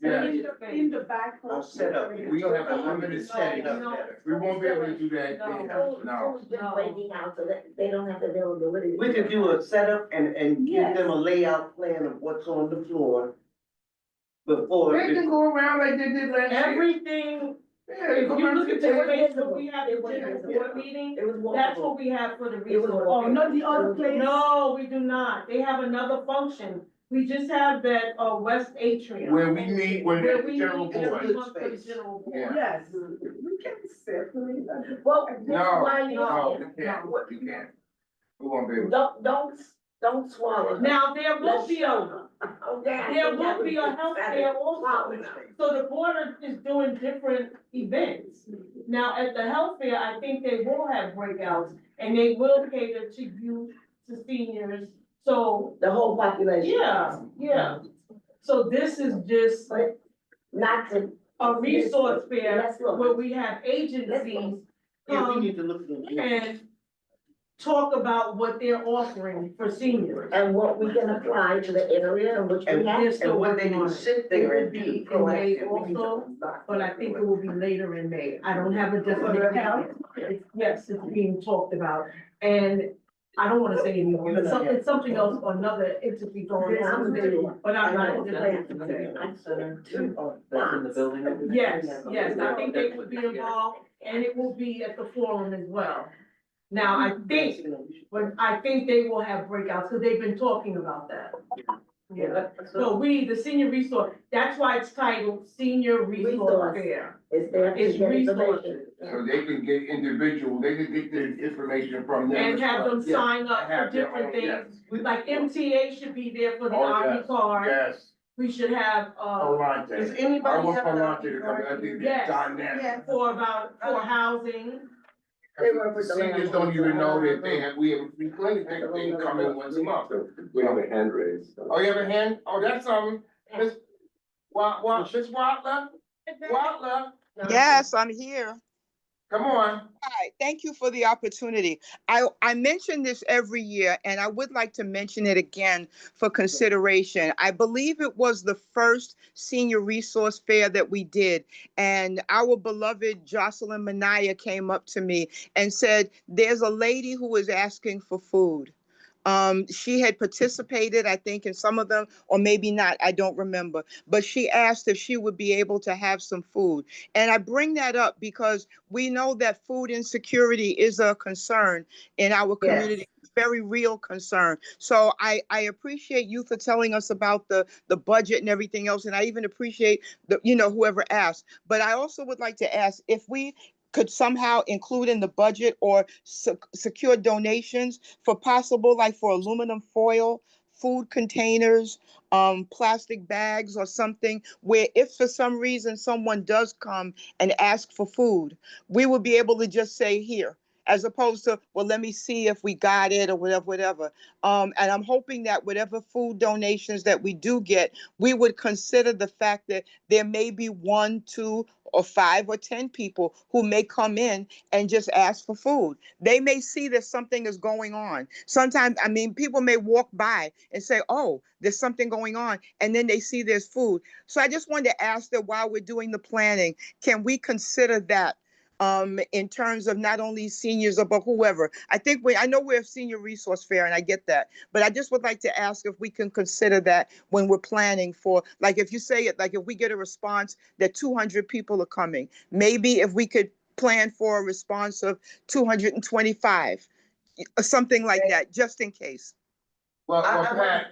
[SPEAKER 1] Yeah.
[SPEAKER 7] In the back.
[SPEAKER 13] I'll set up.
[SPEAKER 1] We don't have a limited
[SPEAKER 13] Setting
[SPEAKER 1] space.
[SPEAKER 13] up better.
[SPEAKER 1] We won't be able to do that,
[SPEAKER 12] No.
[SPEAKER 1] no.
[SPEAKER 3] Who's just waiting out so that they don't have the availability.
[SPEAKER 13] We could do a setup and give them a layout plan of what's on the floor before.
[SPEAKER 1] They can go around like they did last year.
[SPEAKER 12] Everything,
[SPEAKER 1] Yeah, they
[SPEAKER 12] if
[SPEAKER 1] go
[SPEAKER 12] you
[SPEAKER 1] around
[SPEAKER 12] look
[SPEAKER 1] to
[SPEAKER 12] at
[SPEAKER 1] the
[SPEAKER 12] the
[SPEAKER 1] table.
[SPEAKER 12] space where we have the
[SPEAKER 3] It was
[SPEAKER 12] general
[SPEAKER 3] visible.
[SPEAKER 12] board meeting,
[SPEAKER 3] It was
[SPEAKER 12] that's
[SPEAKER 3] walkable.
[SPEAKER 12] what we have for the
[SPEAKER 3] It was
[SPEAKER 12] resource.
[SPEAKER 3] walkable.
[SPEAKER 7] Oh, not the other place?
[SPEAKER 12] No, we do not. They have another function. We just have that, west atrium.
[SPEAKER 1] Where we meet, when
[SPEAKER 12] Where
[SPEAKER 1] the
[SPEAKER 12] we
[SPEAKER 1] general
[SPEAKER 12] meet every
[SPEAKER 1] board.
[SPEAKER 12] month for the general board.
[SPEAKER 1] Yeah.
[SPEAKER 7] Yes, we can separate that.
[SPEAKER 3] Well, this is
[SPEAKER 1] No,
[SPEAKER 3] why you
[SPEAKER 1] no,
[SPEAKER 3] don't,
[SPEAKER 1] we can't, we can't. We won't be able.
[SPEAKER 3] don't swallow. that.
[SPEAKER 12] Now, there will
[SPEAKER 3] Let's
[SPEAKER 12] be
[SPEAKER 3] show
[SPEAKER 12] a,
[SPEAKER 3] them. Okay. I
[SPEAKER 12] there
[SPEAKER 3] think that
[SPEAKER 12] will
[SPEAKER 3] would
[SPEAKER 12] be a healthcare also.
[SPEAKER 3] Swallow.
[SPEAKER 12] So the board is doing different events. Now, at the health fair, I think they will have breakouts and they will cater to youth, to seniors. So,
[SPEAKER 3] The whole population.
[SPEAKER 12] yeah. So this is just
[SPEAKER 3] But not to,
[SPEAKER 12] a resource fair
[SPEAKER 3] let's look.
[SPEAKER 12] where we have agencies come
[SPEAKER 13] we need to look at it.
[SPEAKER 12] and talk about what they're offering for seniors.
[SPEAKER 3] And what we can apply to the area in which we
[SPEAKER 13] And
[SPEAKER 3] have.
[SPEAKER 12] They're still
[SPEAKER 13] and what they
[SPEAKER 12] working
[SPEAKER 13] can
[SPEAKER 12] on it.
[SPEAKER 13] sit there
[SPEAKER 12] It
[SPEAKER 13] and
[SPEAKER 12] will
[SPEAKER 13] be
[SPEAKER 12] be in May
[SPEAKER 13] proactive. We need to
[SPEAKER 12] also,
[SPEAKER 13] unlock
[SPEAKER 12] but I think it will be later in May. I don't have a definite date. Yes, it's being talked about. And I don't wanna say anymore, it's something else or another entity going on with it, but I'm not at liberty to say.
[SPEAKER 14] That's in the building.
[SPEAKER 12] Yes, I think they will be involved and it will be at the forum as well. Now, I think they will have breakouts, because they've been talking about that. Yeah, so the senior resource, that's why it's titled Senior Resource Fair.
[SPEAKER 3] It's there to
[SPEAKER 12] It's
[SPEAKER 3] get
[SPEAKER 12] resources.
[SPEAKER 1] So they can get individual, they can get the information from them.
[SPEAKER 12] And
[SPEAKER 1] as
[SPEAKER 12] have
[SPEAKER 1] well.
[SPEAKER 12] them sign up for
[SPEAKER 1] Have their
[SPEAKER 12] different
[SPEAKER 1] own,
[SPEAKER 12] things,
[SPEAKER 1] yes.
[SPEAKER 12] like MTA should be there for the
[SPEAKER 1] Oh,
[SPEAKER 12] Army
[SPEAKER 1] yes,
[SPEAKER 12] card.
[SPEAKER 1] Yes.
[SPEAKER 12] We should have,
[SPEAKER 1] Palante.
[SPEAKER 13] Does anybody
[SPEAKER 1] I want
[SPEAKER 13] have an
[SPEAKER 1] Palante
[SPEAKER 13] ID
[SPEAKER 1] to come, I
[SPEAKER 13] card?
[SPEAKER 1] think
[SPEAKER 12] Yes.
[SPEAKER 1] it's on there.
[SPEAKER 13] Yeah.
[SPEAKER 12] for housing.
[SPEAKER 3] They work with the
[SPEAKER 1] Seniors don't even know that we have a free clinic thing coming once a month.
[SPEAKER 6] We have a hand raised. so-
[SPEAKER 1] Oh, you have a hand? Oh, that's, Miss, Miss Watler? Watler,
[SPEAKER 4] Yes, I'm here.
[SPEAKER 1] come on.
[SPEAKER 4] Hi, thank you for the opportunity. I mention this every year, and I would like to mention it again for consideration. I believe it was the first senior resource fair that we did, and our beloved Jocelyn Manaya came up to me and said, there's a lady who is asking for food. She had participated, I think, in some of them, or maybe not, I don't remember. But she asked if she would be able to have some food. And I bring that up because we know that food insecurity is a concern in our community. Very real concern. So I appreciate you for telling us about the budget and everything else. And I even appreciate whoever asked. But I also would like to ask if we could somehow include in the budget or secure donations for possible, like for aluminum foil, food containers, plastic bags or something, where if for some reason someone does come and ask for food, we would be able to just say here, as opposed to, well, let me see if we got it or whatever. And I'm hoping that whatever food donations that we do get, we would consider the fact that there may be 1, 2, or 5 or 10 people who may come in and just ask for food. They may see that something is going on. Sometimes, people may walk by and say, oh, there's something going on, and then they see there's food. So I just wanted to ask that while we're doing the planning, can we consider that in terms of not only seniors, but whoever? I know we're a senior resource fair, and I get that, but I just would like to ask if we can consider that when we're planning for, like, if you say it, like if we get a response that 200 people are coming, maybe if we could plan for a response of 225, or something like that, just in case.
[SPEAKER 1] Well,
[SPEAKER 13] I-
[SPEAKER 1] Pat,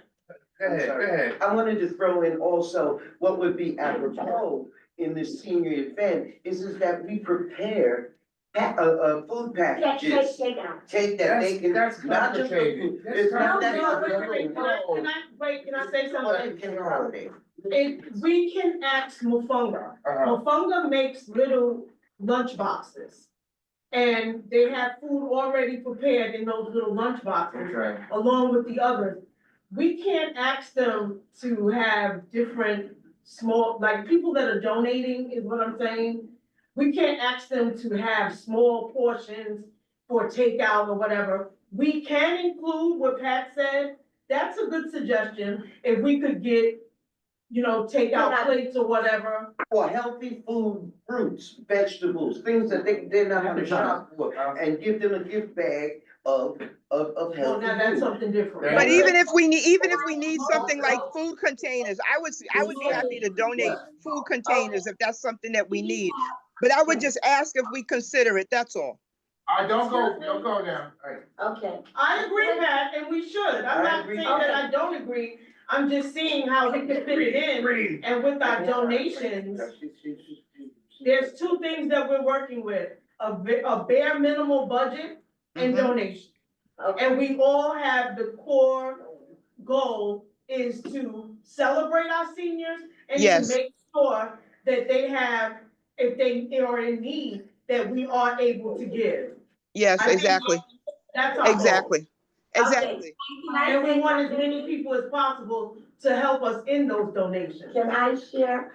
[SPEAKER 1] go ahead.
[SPEAKER 13] I wanted to throw in also, what would be apropos in this senior event is that we prepare food packages.
[SPEAKER 3] Take out.
[SPEAKER 13] Take that, they can,
[SPEAKER 1] That's
[SPEAKER 13] not just the
[SPEAKER 1] complicated.
[SPEAKER 13] food.
[SPEAKER 1] That's
[SPEAKER 13] It's not that
[SPEAKER 1] complicated.
[SPEAKER 13] complicated.
[SPEAKER 12] Can I say something?
[SPEAKER 13] Can holiday.
[SPEAKER 12] We can ask Mufunga. Mufunga makes little lunch boxes. And they have food already prepared in those little lunch boxes,
[SPEAKER 1] Okay.
[SPEAKER 12] along with the others. We can't ask them to have different small, like people that are donating is what I'm saying. We can't ask them to have small portions for takeout or whatever. We can include what Pat said. That's a good suggestion. If we could get, takeout plates or whatever.
[SPEAKER 13] For healthy food, fruits, vegetables, things that they're not gonna shop for, and give them a gift bag of healthy
[SPEAKER 12] Well, now that's
[SPEAKER 13] food.
[SPEAKER 12] something different.
[SPEAKER 4] But even if we need something like food containers, I would be happy to donate food containers if that's something that we need. But I would just ask if we consider it, that's all.
[SPEAKER 1] Don't go now.
[SPEAKER 3] Okay.
[SPEAKER 12] I agree, Pat, and we should. I'm not saying that I don't agree. I'm just seeing how we can fit it in. And with our donations, there's 2 things that we're working with, a bare minimal budget and donation. And we all have the core goal is to celebrate our seniors and to make sure that they have, if they are in need, that we are able to give.
[SPEAKER 4] Yes, exactly.
[SPEAKER 12] That's our goal.
[SPEAKER 4] Exactly.
[SPEAKER 12] And we want as many people as possible to help us in those donations.
[SPEAKER 3] Can I share?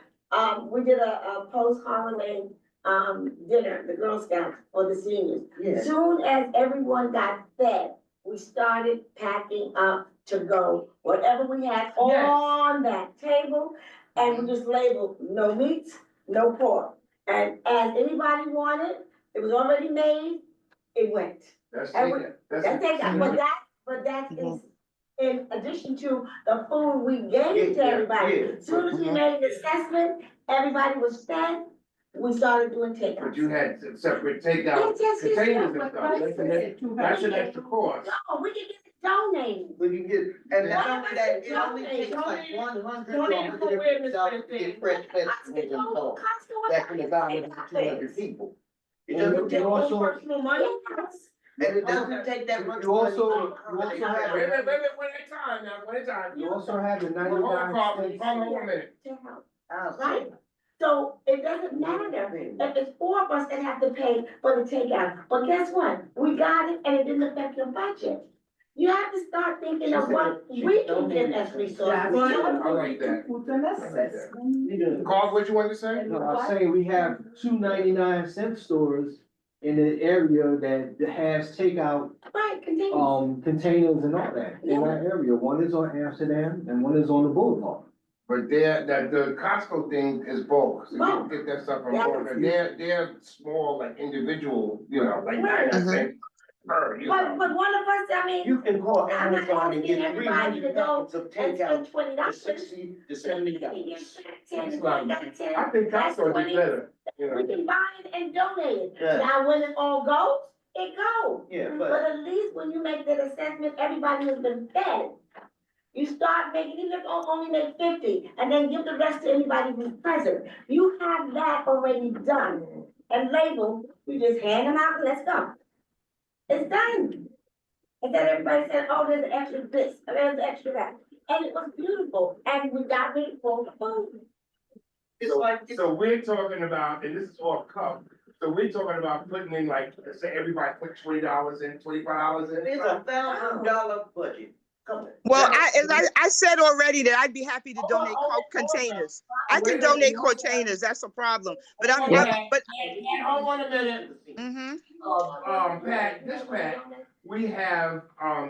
[SPEAKER 3] We did a post-holiday dinner, the Girl Scouts for the seniors.
[SPEAKER 13] Yeah.
[SPEAKER 3] Soon as everyone got fed, we started packing up to go, whatever we had on that table, and we just labeled, no meats, no pork. And as anybody wanted, it was already made, it went.
[SPEAKER 1] That's
[SPEAKER 3] And we-
[SPEAKER 1] it.
[SPEAKER 3] That's it, but that's in addition to the food we gave to everybody. As soon as we made an assessment, everybody was fed, we started doing takeout.
[SPEAKER 1] But you had separate takeout
[SPEAKER 3] Yes,
[SPEAKER 1] containers and
[SPEAKER 3] yes,
[SPEAKER 1] stuff, that's an extra cost.
[SPEAKER 3] No, we can get it donated.
[SPEAKER 13] When you get, and not
[SPEAKER 3] Why
[SPEAKER 13] only
[SPEAKER 3] am I
[SPEAKER 13] that, it
[SPEAKER 3] so
[SPEAKER 13] only
[SPEAKER 3] donated?
[SPEAKER 13] takes like 100 to
[SPEAKER 12] Donated for
[SPEAKER 13] 150
[SPEAKER 12] awareness
[SPEAKER 13] dollars to
[SPEAKER 12] thing.
[SPEAKER 13] get fresh vegetables and stuff. That can accommodate 200 people. It
[SPEAKER 2] And
[SPEAKER 13] doesn't
[SPEAKER 2] you
[SPEAKER 13] take,
[SPEAKER 2] also,
[SPEAKER 12] Personal money?
[SPEAKER 13] and it doesn't take that much.
[SPEAKER 2] you also,
[SPEAKER 13] money.
[SPEAKER 2] you also have,
[SPEAKER 1] Wait, one at a time now, one at a time.
[SPEAKER 2] you also have the
[SPEAKER 1] Hold on,
[SPEAKER 2] 99
[SPEAKER 1] Carl,
[SPEAKER 2] cents.
[SPEAKER 1] hold on a minute.
[SPEAKER 3] Right? So it doesn't matter if it's 4 of us that have to pay for the takeout, but guess what? We got it and it didn't affect your budget. You have to start thinking of what we can give as resources.
[SPEAKER 1] I like that. Carl, what you want to say?
[SPEAKER 2] No, I'm saying we have 2 99-cent stores in the area that has takeout,
[SPEAKER 3] Right, continue.
[SPEAKER 2] containers and all that in our area. One is on Amsterdam and one is on the Boulevard.
[SPEAKER 1] But the Costco thing is bulk, so you can get that stuff from bulk, and they're small, like individual, like 99 cents per,
[SPEAKER 3] But one of us, I mean,
[SPEAKER 13] You can call
[SPEAKER 3] I'm not
[SPEAKER 13] Amazon and
[SPEAKER 3] asking
[SPEAKER 13] get
[SPEAKER 3] everybody
[SPEAKER 13] 300
[SPEAKER 3] to go
[SPEAKER 13] packets of
[SPEAKER 3] and spend
[SPEAKER 13] takeout for
[SPEAKER 3] $20.
[SPEAKER 13] $60 to $70.
[SPEAKER 1] That's not- I think Costco would be better,
[SPEAKER 3] We can buy it and donate it.
[SPEAKER 13] Yeah.
[SPEAKER 3] Now, when it all goes, it goes.
[SPEAKER 13] Yeah,
[SPEAKER 3] But
[SPEAKER 13] but
[SPEAKER 3] at least when you make that assessment, everybody has been fed. You start making, even if you only make 50, and then give the rest to anybody who's present. You have that already done and labeled, you just hand them out and let's go. It's done. And then everybody said, oh, there's an extra this, and there's an extra that. And it was beautiful, and we got rid of all the food.
[SPEAKER 1] So we're talking about, and this is off cuff, so we're talking about putting in like, let's say everybody put $20 in, $25 in.
[SPEAKER 13] it's $1,000 budget. Come on.
[SPEAKER 4] Well, I said already that I'd be happy to donate containers. I can donate containers, that's a problem, but I'm, but.
[SPEAKER 1] Hold on a minute.
[SPEAKER 4] Mm-hmm.
[SPEAKER 1] Pat, we have,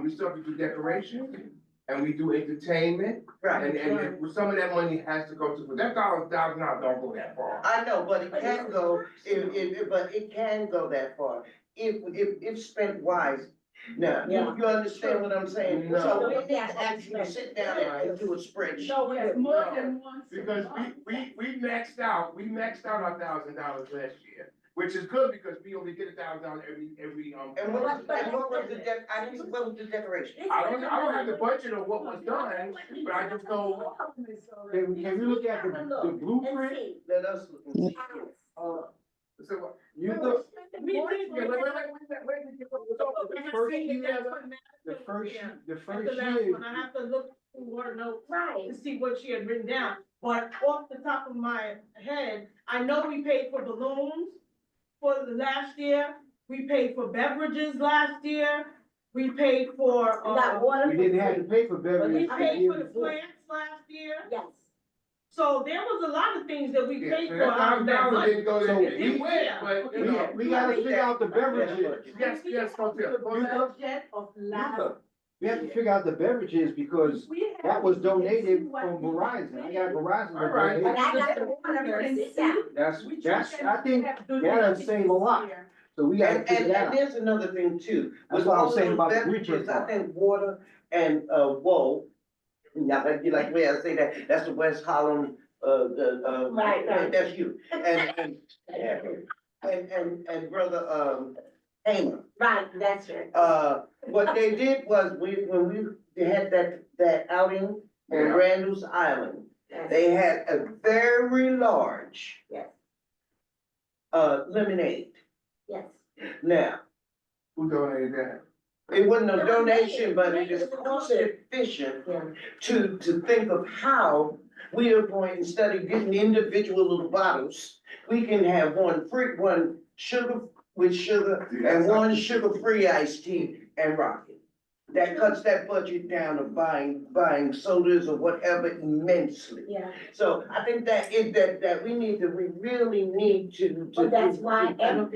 [SPEAKER 1] we still have to do decorations, and we do entertainment,
[SPEAKER 13] Right.
[SPEAKER 1] and some of that money has to go to, but that $1,000 don't go that far.
[SPEAKER 13] I know, but it can go, but it can go that far, if spent wise. Now, you understand what I'm saying?
[SPEAKER 1] No.
[SPEAKER 13] So we need to actually sit down and do a spreadsheet.
[SPEAKER 12] No, it's more than one.
[SPEAKER 1] Because we maxed out our $1,000 last year, which is good because we only get $1,000 every.
[SPEAKER 13] And what was the decoration?
[SPEAKER 1] I don't have the budget of what was done, but I just know.
[SPEAKER 2] Can we look at the blueprint?
[SPEAKER 13] Let us look.
[SPEAKER 1] So what?
[SPEAKER 2] You look,
[SPEAKER 12] We did.
[SPEAKER 2] the first
[SPEAKER 12] That's the last
[SPEAKER 2] year.
[SPEAKER 12] one. I have to look through her notes
[SPEAKER 3] Right.
[SPEAKER 12] to see what she had written down. But off the top of my head, I know we paid for balloons for the last year. We paid for beverages last year. We paid for,
[SPEAKER 3] Got water.
[SPEAKER 2] We didn't have to pay for
[SPEAKER 12] we
[SPEAKER 2] beverages the
[SPEAKER 12] paid
[SPEAKER 2] year
[SPEAKER 12] for the
[SPEAKER 2] before.
[SPEAKER 12] plants last year.
[SPEAKER 3] Yes.
[SPEAKER 12] So there was a lot of things that we paid
[SPEAKER 1] So
[SPEAKER 12] for.
[SPEAKER 1] that
[SPEAKER 12] out of that
[SPEAKER 1] $1,000
[SPEAKER 12] budget.
[SPEAKER 1] didn't go
[SPEAKER 2] So
[SPEAKER 1] there, we went,
[SPEAKER 12] Yeah.
[SPEAKER 1] but,
[SPEAKER 2] We gotta figure out the beverages.
[SPEAKER 1] yes, go there.
[SPEAKER 7] Budget of last.
[SPEAKER 2] We have to figure out the beverages because that was donated from Verizon. I got Verizon.
[SPEAKER 1] All right.
[SPEAKER 3] But
[SPEAKER 2] donated.
[SPEAKER 3] I got the one of her sit down.
[SPEAKER 2] That's, I think that'll save a lot. So we gotta figure that out.
[SPEAKER 13] There's another thing too.
[SPEAKER 2] That's
[SPEAKER 13] With
[SPEAKER 2] what I
[SPEAKER 13] all
[SPEAKER 2] was saying
[SPEAKER 13] those
[SPEAKER 2] about the
[SPEAKER 13] beverages,
[SPEAKER 2] blueprint
[SPEAKER 13] I
[SPEAKER 2] part.
[SPEAKER 13] think water and, woe, now, you like the way I say that, that's the West Harlem,
[SPEAKER 3] Right.
[SPEAKER 13] that's you. And brother, Hamer.
[SPEAKER 3] Right, that's right.
[SPEAKER 13] What they did was, when we had that outing on
[SPEAKER 1] Yeah.
[SPEAKER 13] Randall's Island,
[SPEAKER 3] Yes.
[SPEAKER 13] they had a very large
[SPEAKER 3] Yes.
[SPEAKER 13] lemonade.
[SPEAKER 3] Yes.
[SPEAKER 13] Now,
[SPEAKER 1] Who donated that?
[SPEAKER 13] it wasn't a
[SPEAKER 3] It was
[SPEAKER 13] donation,
[SPEAKER 3] made.
[SPEAKER 13] but
[SPEAKER 3] It
[SPEAKER 13] it is
[SPEAKER 3] was a
[SPEAKER 13] cost
[SPEAKER 3] donation.
[SPEAKER 13] efficient
[SPEAKER 3] Yeah.
[SPEAKER 13] to think of how we are going, instead of getting individual little bottles, we can have one sugar with sugar and one sugar-free iced tea and rock it. that cuts that budget down of buying sodas or whatever immensely.
[SPEAKER 3] Yeah,
[SPEAKER 13] So I think that we really need to.
[SPEAKER 3] but that's why, but,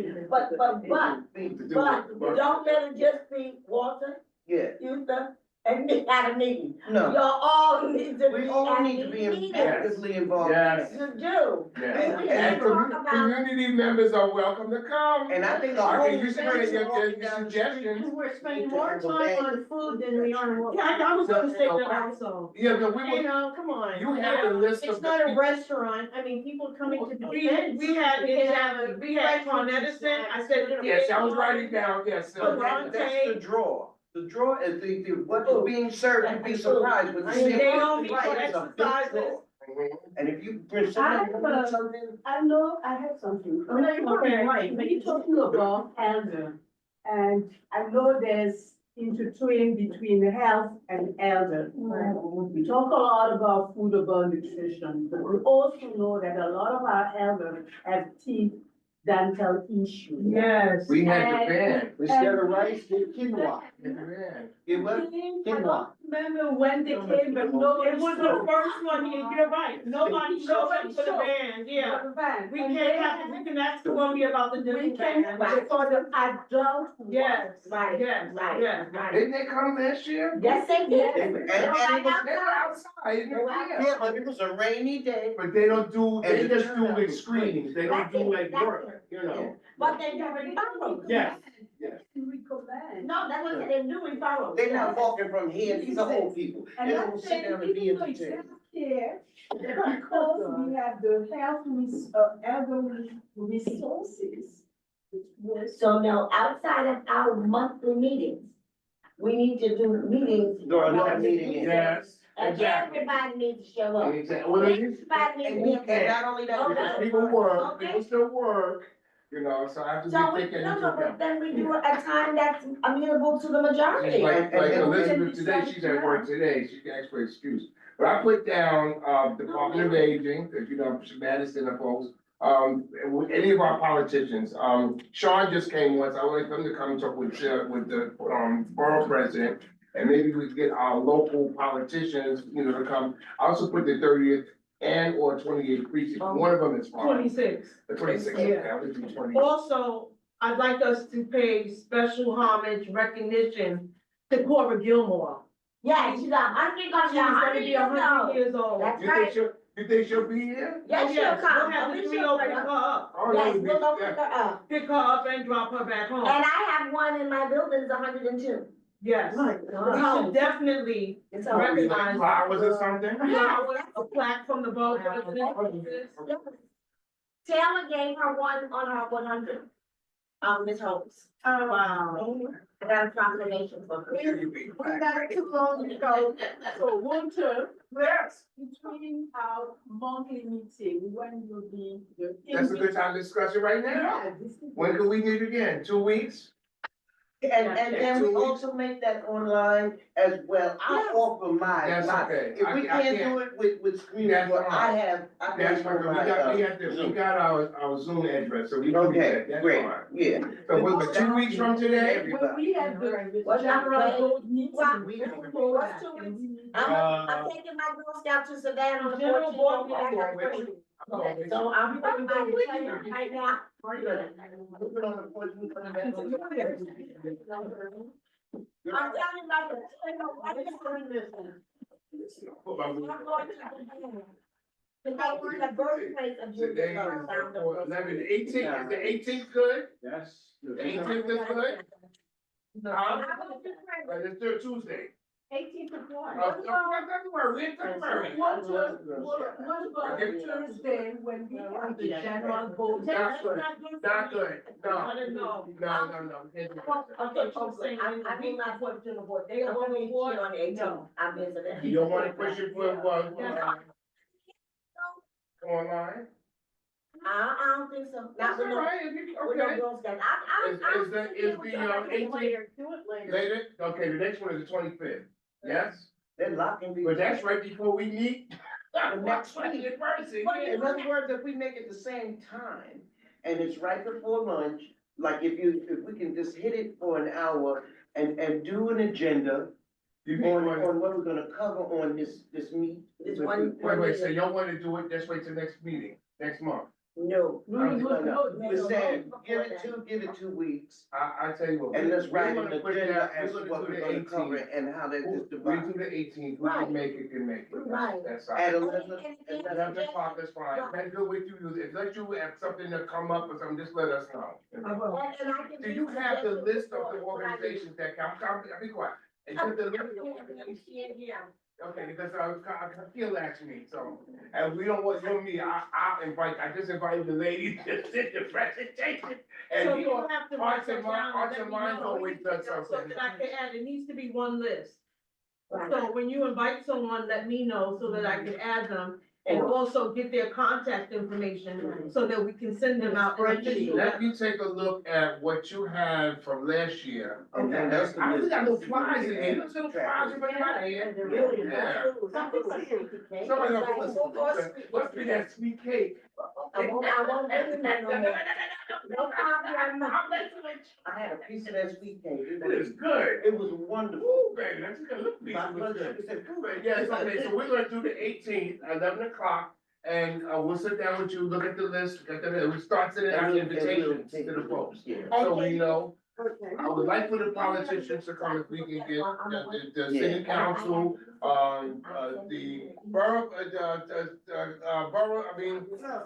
[SPEAKER 3] don't let it just be Walter,
[SPEAKER 13] Yeah,
[SPEAKER 3] Houston, and me at a meeting.
[SPEAKER 13] no,
[SPEAKER 3] Y'all all need to be
[SPEAKER 13] we all
[SPEAKER 3] at
[SPEAKER 13] need to be
[SPEAKER 3] meetings.
[SPEAKER 13] actively involved.
[SPEAKER 1] Yes.
[SPEAKER 3] You do.
[SPEAKER 1] Yes.
[SPEAKER 3] We
[SPEAKER 1] And
[SPEAKER 3] can't talk about.
[SPEAKER 1] community members are welcome to come.
[SPEAKER 13] And I think the
[SPEAKER 1] I
[SPEAKER 13] whole
[SPEAKER 1] think you should bring your
[SPEAKER 13] walking down the street.
[SPEAKER 1] suggestions.
[SPEAKER 10] We're spending more time on food than we are on what.
[SPEAKER 12] Yeah, I was gonna say that also.
[SPEAKER 1] Yeah, but we
[SPEAKER 10] You
[SPEAKER 1] will,
[SPEAKER 10] know, come on.
[SPEAKER 1] you have a list of.
[SPEAKER 10] It's not a restaurant, I mean, people coming to the events.
[SPEAKER 12] We had,
[SPEAKER 10] We can have a
[SPEAKER 12] we had Con
[SPEAKER 10] breakfast
[SPEAKER 12] Edison, I
[SPEAKER 10] and
[SPEAKER 12] said.
[SPEAKER 1] Yes, I was writing down, yes.
[SPEAKER 12] So
[SPEAKER 13] That's the draw. The draw is what is being served, you'd be surprised when you
[SPEAKER 12] I
[SPEAKER 13] see.
[SPEAKER 12] mean, they don't
[SPEAKER 13] it.
[SPEAKER 12] need for
[SPEAKER 13] It's a big
[SPEAKER 12] exercises.
[SPEAKER 13] draw.
[SPEAKER 1] Mhm.
[SPEAKER 13] And if you bring somebody
[SPEAKER 15] I
[SPEAKER 13] who
[SPEAKER 15] have
[SPEAKER 13] needs
[SPEAKER 15] a-
[SPEAKER 13] something.
[SPEAKER 15] I know, I have something.
[SPEAKER 12] Oh, no, you're
[SPEAKER 15] Okay,
[SPEAKER 12] right.
[SPEAKER 15] when you're talking about elder, and I know there's intertwine between the health and elder. We talk a lot about food, about nutrition, but we also know that a lot of our elders have teeth dental issues.
[SPEAKER 12] Yes.
[SPEAKER 1] We had the van.
[SPEAKER 2] Instead of rice, get quinoa.
[SPEAKER 1] We had the van.
[SPEAKER 13] It was,
[SPEAKER 15] I don't remember when they came, but nobody.
[SPEAKER 12] It was the first one, you're right, nobody showed up for the band, yeah. We can't have, we can ask Columbia about the
[SPEAKER 15] We
[SPEAKER 12] different
[SPEAKER 15] can,
[SPEAKER 12] bands.
[SPEAKER 15] for the adult.
[SPEAKER 12] Yes,
[SPEAKER 3] Right,
[SPEAKER 12] yes,
[SPEAKER 3] right,
[SPEAKER 12] yes.
[SPEAKER 3] right.
[SPEAKER 1] Didn't they come last year?
[SPEAKER 3] Yes, they did.
[SPEAKER 13] and
[SPEAKER 3] Go
[SPEAKER 13] it
[SPEAKER 3] right
[SPEAKER 13] was,
[SPEAKER 1] They were
[SPEAKER 3] outside.
[SPEAKER 1] outside.
[SPEAKER 3] Go right
[SPEAKER 1] Yeah.
[SPEAKER 13] yeah, but it was a rainy day.
[SPEAKER 1] But they don't do, they
[SPEAKER 13] And
[SPEAKER 1] just do
[SPEAKER 13] turnout
[SPEAKER 1] like
[SPEAKER 13] was
[SPEAKER 1] screenings, they don't do like work, you know?
[SPEAKER 3] But they do referrals.
[SPEAKER 1] Yes, yes.
[SPEAKER 3] No, that's what they're doing referrals.
[SPEAKER 13] They're not walking from here, these are old people.
[SPEAKER 15] And
[SPEAKER 13] They
[SPEAKER 15] I'm
[SPEAKER 13] don't sit
[SPEAKER 15] saying,
[SPEAKER 13] down and be
[SPEAKER 15] even though it's
[SPEAKER 13] entertained.
[SPEAKER 15] healthcare, because we have the elderly resources.
[SPEAKER 3] So now, outside of our monthly meetings, we need to do meetings.
[SPEAKER 13] During that meeting,
[SPEAKER 1] Yes,
[SPEAKER 3] And
[SPEAKER 1] exactly.
[SPEAKER 3] everybody needs to show up.
[SPEAKER 1] Exactly. Well, it is-
[SPEAKER 3] Everybody
[SPEAKER 13] And
[SPEAKER 3] needs to.
[SPEAKER 13] not only that.
[SPEAKER 3] Okay.
[SPEAKER 1] People work,
[SPEAKER 3] Okay.
[SPEAKER 1] people still work, you know, so I have to
[SPEAKER 3] So
[SPEAKER 1] be
[SPEAKER 3] we,
[SPEAKER 1] thinking
[SPEAKER 3] no,
[SPEAKER 1] into
[SPEAKER 3] no, but
[SPEAKER 1] account.
[SPEAKER 3] then we do it at a time that's amenable to the majority.
[SPEAKER 1] Just like
[SPEAKER 13] And then we
[SPEAKER 1] Elizabeth today, she's at work today, she asked for excuse. But I put down, Department of Aging, because you know, Madison and folks, any of our politicians, Sean just came once, I would like them to come and talk with the, borough president. And maybe we get our local politicians, you know, to come. I also put the 30th and or 28th precinct, one of them is fine.
[SPEAKER 12] 26.
[SPEAKER 1] The 26th, okay, I'll do 20.
[SPEAKER 12] Also, I'd like us to pay special homage recognition to Cora Gilmore.
[SPEAKER 3] Yeah, she's a hundred,
[SPEAKER 12] She's gonna be 100 years old.
[SPEAKER 3] That's
[SPEAKER 1] You
[SPEAKER 3] right.
[SPEAKER 1] think she'll be here?
[SPEAKER 3] Yes, she'll
[SPEAKER 12] Yes,
[SPEAKER 3] come.
[SPEAKER 12] we'll have the
[SPEAKER 3] We
[SPEAKER 12] three
[SPEAKER 3] should
[SPEAKER 12] open
[SPEAKER 3] bring
[SPEAKER 12] her
[SPEAKER 3] her.
[SPEAKER 12] up,
[SPEAKER 1] Oh, that
[SPEAKER 3] Yes,
[SPEAKER 1] would be,
[SPEAKER 3] we'll go
[SPEAKER 1] yeah.
[SPEAKER 3] pick her up.
[SPEAKER 12] pick her up and drop her back home.
[SPEAKER 3] And I have one in my building, it's 102.
[SPEAKER 12] Yes, we should definitely
[SPEAKER 3] It's
[SPEAKER 1] Oh, we like
[SPEAKER 12] recognize.
[SPEAKER 1] flowers or something?
[SPEAKER 12] Flowers, a plaque from the boat.
[SPEAKER 3] Taylor gave her one on her 100, Ms. Holmes.
[SPEAKER 12] Wow.
[SPEAKER 3] I got a proclamation for her.
[SPEAKER 15] We got it too long ago, so winter,
[SPEAKER 1] Yes.
[SPEAKER 15] between our monthly meeting, when will be the.
[SPEAKER 1] That's a good time to discuss it right now.
[SPEAKER 15] Yeah, this is.
[SPEAKER 1] When can we meet again? 2 weeks?
[SPEAKER 13] And then we also make that online as well. I'll offer mine.
[SPEAKER 1] That's okay.
[SPEAKER 13] If we
[SPEAKER 1] I
[SPEAKER 13] can't do it with screen,
[SPEAKER 1] That's
[SPEAKER 13] but I
[SPEAKER 1] fine.
[SPEAKER 13] have, I
[SPEAKER 1] That's
[SPEAKER 13] can
[SPEAKER 1] fine,
[SPEAKER 13] do
[SPEAKER 1] we got our Zoom address, so we can do
[SPEAKER 13] Okay,
[SPEAKER 1] that, that's
[SPEAKER 13] great,
[SPEAKER 1] fine.
[SPEAKER 13] yeah.
[SPEAKER 1] So what, 2 weeks from today?
[SPEAKER 15] When we have the
[SPEAKER 3] What's that,
[SPEAKER 15] general
[SPEAKER 3] right?
[SPEAKER 15] board meeting.
[SPEAKER 3] Well,
[SPEAKER 15] we
[SPEAKER 3] what's
[SPEAKER 15] can
[SPEAKER 3] 2
[SPEAKER 15] go
[SPEAKER 3] weeks?
[SPEAKER 15] back and we need-
[SPEAKER 3] I'm taking my Girl Scout to Savannah on the
[SPEAKER 12] General board
[SPEAKER 3] 14th.
[SPEAKER 12] meeting.
[SPEAKER 3] I got it. Okay, so I'm putting my disclaimer right now. I'm telling you about the, I just learned this one. I'm going to the birthplace of Julia
[SPEAKER 1] Today
[SPEAKER 3] Clark,
[SPEAKER 1] is
[SPEAKER 3] found the
[SPEAKER 1] 11, 18th, is the 18th good?
[SPEAKER 2] Yes.
[SPEAKER 1] The 18th is good? Huh? It's still Tuesday.
[SPEAKER 15] 18th of what?
[SPEAKER 1] February, we're in February.
[SPEAKER 15] What about Thursday when we have the general vote?
[SPEAKER 1] Not good, not good,
[SPEAKER 12] I didn't know.
[SPEAKER 1] no.
[SPEAKER 12] Okay, folks saying in the
[SPEAKER 3] I
[SPEAKER 12] week
[SPEAKER 3] will not
[SPEAKER 12] before the general board, they
[SPEAKER 3] I'm
[SPEAKER 12] are
[SPEAKER 3] gonna
[SPEAKER 12] on the
[SPEAKER 3] meet you
[SPEAKER 12] board.
[SPEAKER 3] on the 18th. I'm visiting.
[SPEAKER 1] You don't wanna push it for online?
[SPEAKER 3] I don't think so. Not
[SPEAKER 1] That's
[SPEAKER 3] with
[SPEAKER 1] all
[SPEAKER 3] no,
[SPEAKER 1] right, if you,
[SPEAKER 3] with no
[SPEAKER 1] okay.
[SPEAKER 3] Girl Scout.
[SPEAKER 1] Is the 18th later? Okay, the next one is the 25th, yes?
[SPEAKER 13] They're locking me.
[SPEAKER 1] But that's right before we meet.
[SPEAKER 13] The next
[SPEAKER 1] week.
[SPEAKER 13] In other words, if we make it the same time, and it's right before lunch, like if we can just hit it for an hour, and do an agenda
[SPEAKER 1] You mean,
[SPEAKER 13] on what we're gonna cover on this meet.
[SPEAKER 3] This one.
[SPEAKER 1] wait, so y'all wanna do it, just wait till next meeting, next month?
[SPEAKER 3] No.
[SPEAKER 13] We're saying, give it 2 weeks,
[SPEAKER 1] I tell you what.
[SPEAKER 13] and let's
[SPEAKER 1] we're
[SPEAKER 13] write an
[SPEAKER 1] gonna put
[SPEAKER 13] agenda
[SPEAKER 1] that-
[SPEAKER 13] as to what
[SPEAKER 1] do
[SPEAKER 13] we're
[SPEAKER 1] the
[SPEAKER 13] gonna cover
[SPEAKER 1] 18th.
[SPEAKER 13] and how that is
[SPEAKER 1] We
[SPEAKER 13] divided.
[SPEAKER 1] do the 18th, who can make it, can make it.
[SPEAKER 3] Right.
[SPEAKER 1] That's
[SPEAKER 13] At
[SPEAKER 1] all.
[SPEAKER 13] 11.
[SPEAKER 1] 11 o'clock is fine, that's good with you, if let you have something to come up or something, just let us know. Do you have the list of the organizations that come, I'll be quiet. And just the list of organizations. Okay, because I feel asked me, so, and we don't want, you and me, I just invited the ladies to sit the presentation. And
[SPEAKER 12] So
[SPEAKER 1] you
[SPEAKER 12] you
[SPEAKER 1] know,
[SPEAKER 12] have to
[SPEAKER 1] Hearts
[SPEAKER 12] write
[SPEAKER 1] and
[SPEAKER 12] that
[SPEAKER 1] Minds,
[SPEAKER 12] down
[SPEAKER 1] Hearts
[SPEAKER 12] and
[SPEAKER 1] and
[SPEAKER 12] let me
[SPEAKER 1] Minds
[SPEAKER 12] know.
[SPEAKER 1] always does
[SPEAKER 12] So
[SPEAKER 1] something.
[SPEAKER 12] that I can add, it needs to be one list.
[SPEAKER 3] Right.
[SPEAKER 12] So when you invite someone, let me know so that I can add them and also get their contact information so that we can send them out.
[SPEAKER 1] Let me take a look at what you had from last year.
[SPEAKER 13] And then that's the
[SPEAKER 1] I
[SPEAKER 13] list.
[SPEAKER 1] think I little flies in here, there's little flies in everybody here. Yeah. Somebody else, must be that sweet cake.
[SPEAKER 3] I won't bring you that no more. No problem.
[SPEAKER 13] I had a piece of that sweet cake.
[SPEAKER 1] It is good.
[SPEAKER 13] It was wonderful.
[SPEAKER 1] Ooh, baby, that's good. Look, piece
[SPEAKER 13] My
[SPEAKER 1] was
[SPEAKER 13] blood
[SPEAKER 1] good.
[SPEAKER 13] sugar said,
[SPEAKER 1] But yes, okay, so we're gonna do the 18th, 11 o'clock, and we'll sit down with you, look at the list, we start sending out invitations to the folks.
[SPEAKER 13] Yeah.
[SPEAKER 1] So we know,
[SPEAKER 7] Okay.
[SPEAKER 1] I would like for the politicians to come if we can get the city council, the borough,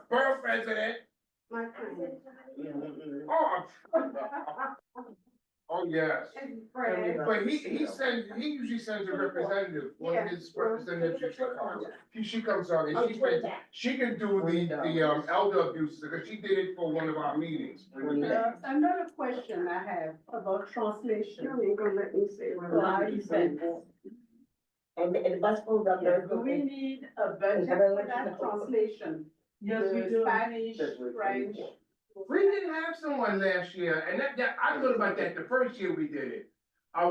[SPEAKER 1] borough president.
[SPEAKER 7] My friend.
[SPEAKER 1] Oh, yes.
[SPEAKER 7] And Fred.
[SPEAKER 1] But he usually sends a representative, one of his representatives usually comes. She comes on and she can do the elder abuse, because she did it for one of our meetings.
[SPEAKER 15] Another question I have about translation.
[SPEAKER 7] You ain't gonna let me say what
[SPEAKER 15] Our
[SPEAKER 7] I
[SPEAKER 15] events.
[SPEAKER 3] And the bus pulled up there.
[SPEAKER 15] Do we need a budget for that translation?
[SPEAKER 12] Yes, we
[SPEAKER 15] The
[SPEAKER 12] do.
[SPEAKER 15] Spanish, French.
[SPEAKER 1] We didn't have someone last year, and I thought about that the first year we did it.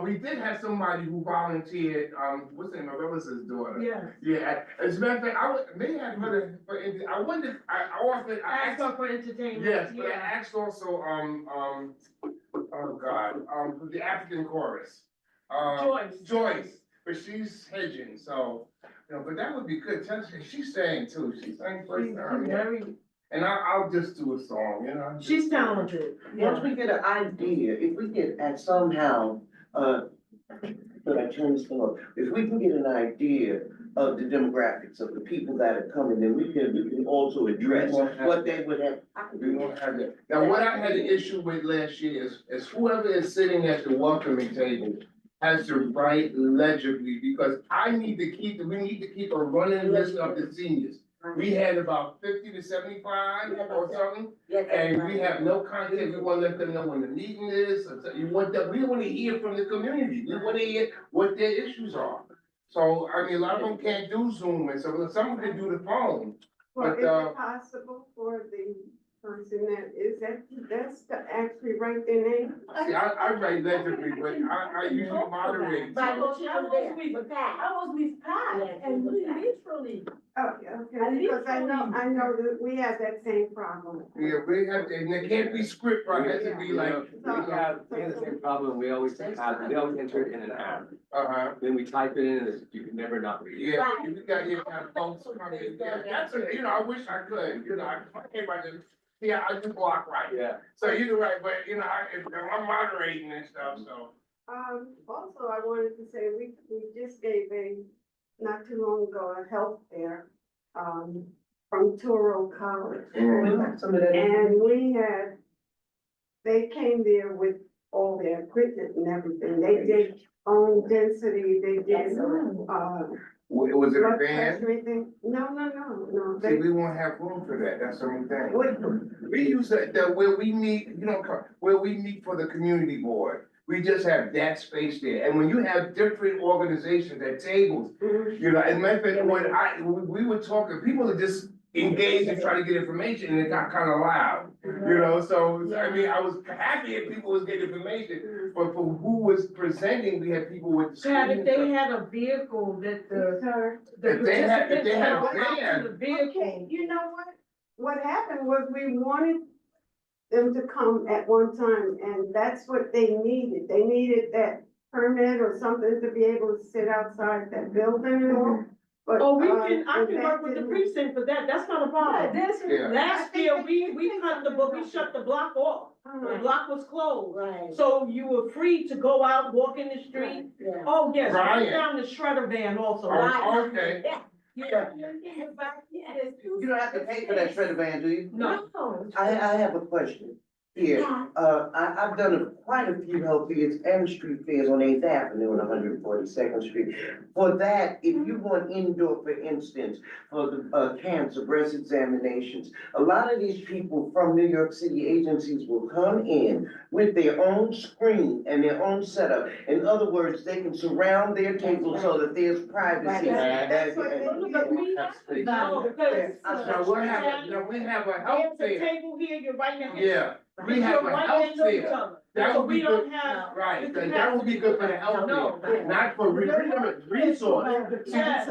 [SPEAKER 1] We did have somebody who volunteered, what's the name, my brother's daughter.
[SPEAKER 12] Yes.
[SPEAKER 1] Yeah, as a matter of fact, may have heard of, I wondered, I often, I
[SPEAKER 12] Ask
[SPEAKER 1] asked.
[SPEAKER 12] her for entertainment.
[SPEAKER 1] Yes, but I
[SPEAKER 12] Yeah.
[SPEAKER 1] asked also, oh God, the African chorus. Joyce, but she's hedging, so, but that would be good, she's sang too, she sang first time.
[SPEAKER 12] Very,
[SPEAKER 1] And I'll just do a song,
[SPEAKER 12] she's talented.
[SPEAKER 13] Once we get an idea, if we get somehow, but I turn this thing off, if we can get an idea of the demographics of the people that are coming, then we can also address what they would have.
[SPEAKER 1] We won't have that. Now, what I had an issue with last year is whoever is sitting at the welcoming table has to write legibly, because we need to keep a running list of the seniors. We had about 50 to 75 or something, and we have no content. We wanna let them know when the meeting is, we want to hear from the community. We wanna hear what their issues are. So, I mean, a lot of them can't do Zoom, and so some can do the phone.
[SPEAKER 7] Well,
[SPEAKER 1] But,
[SPEAKER 7] is it possible for the person that's to actually write their name?
[SPEAKER 1] See, I write legibly, but I usually moderate.
[SPEAKER 3] But
[SPEAKER 15] I was with Pat, and we literally.
[SPEAKER 7] Oh, yeah, okay, because I know that we have that same problem.
[SPEAKER 1] Yeah, we have, and it can't be script, right, it has to be like.
[SPEAKER 6] We have the same problem, we always have, they always enter it in an app.
[SPEAKER 1] Uh-huh.
[SPEAKER 6] Then we type it in, and you can never not read it.
[SPEAKER 1] Yeah, we got, folks coming, that's, I wish I could, I can't write it. Yeah, I do block right.
[SPEAKER 6] Yeah.
[SPEAKER 1] So you're right, but I'm moderating and stuff, so.
[SPEAKER 7] Also, I wanted to say, we just gave not too long ago, a health fair, from Toro College. And they came there with all their equipment and everything. They did own density, they did,
[SPEAKER 1] Was it a
[SPEAKER 7] blood
[SPEAKER 1] van?
[SPEAKER 7] pressure, everything. No.
[SPEAKER 1] See, we won't have room for that, that's the only thing. We use that where we meet, where we meet for the community board. We just have that space there, and when you have different organizations at tables, as a matter of fact, we were talking, people are just engaged and try to get information, and it got kind of loud, so, I mean, I was happy if people was getting information, but for who was presenting, we had people with.
[SPEAKER 12] Pat, if they had a vehicle that
[SPEAKER 1] If they had a
[SPEAKER 12] to the vehicle.
[SPEAKER 7] Okay, you know what happened was we wanted them to come at one time, and that's what they needed. They needed that permit or something to be able to sit outside that building and all. But,
[SPEAKER 12] Oh, I
[SPEAKER 7] but
[SPEAKER 12] can
[SPEAKER 7] that
[SPEAKER 12] work with the
[SPEAKER 7] didn't-
[SPEAKER 12] precinct for that, that's not a problem.
[SPEAKER 1] Yeah.
[SPEAKER 12] Last year, we shut the block off, the block was closed.
[SPEAKER 3] Right.
[SPEAKER 12] So you were free to go out, walk in the street.
[SPEAKER 3] Yeah.
[SPEAKER 12] Oh, yes,
[SPEAKER 1] Ryan.
[SPEAKER 12] put down the shredder van also.
[SPEAKER 1] Oh, okay.
[SPEAKER 3] Yeah.
[SPEAKER 12] Yeah.
[SPEAKER 13] You don't have to pay for that shredder van, do you?
[SPEAKER 12] No.
[SPEAKER 13] I have a question. Here, I've done quite a few health fairs and street fairs on 8th Avenue and 142nd Street. For that, if you want indoor, for instance, for the cancer, breast examinations, a lot of these people from New York City agencies will come in with their own screen and their own setup. In other words, they can surround their table so that there's privacy.
[SPEAKER 7] That's what they
[SPEAKER 12] No, because,
[SPEAKER 1] Now, we have a health
[SPEAKER 12] there's a
[SPEAKER 1] fair.
[SPEAKER 12] table here, you're right next.
[SPEAKER 1] Yeah, we
[SPEAKER 12] You're
[SPEAKER 1] have a
[SPEAKER 12] right
[SPEAKER 1] health
[SPEAKER 12] next to each
[SPEAKER 1] fair.
[SPEAKER 12] other.
[SPEAKER 1] That
[SPEAKER 12] So
[SPEAKER 1] would
[SPEAKER 12] we
[SPEAKER 1] be
[SPEAKER 12] don't
[SPEAKER 1] good,
[SPEAKER 12] have.
[SPEAKER 1] right, that would be good for the health
[SPEAKER 12] No.
[SPEAKER 1] fair, not for resource.
[SPEAKER 12] Yes.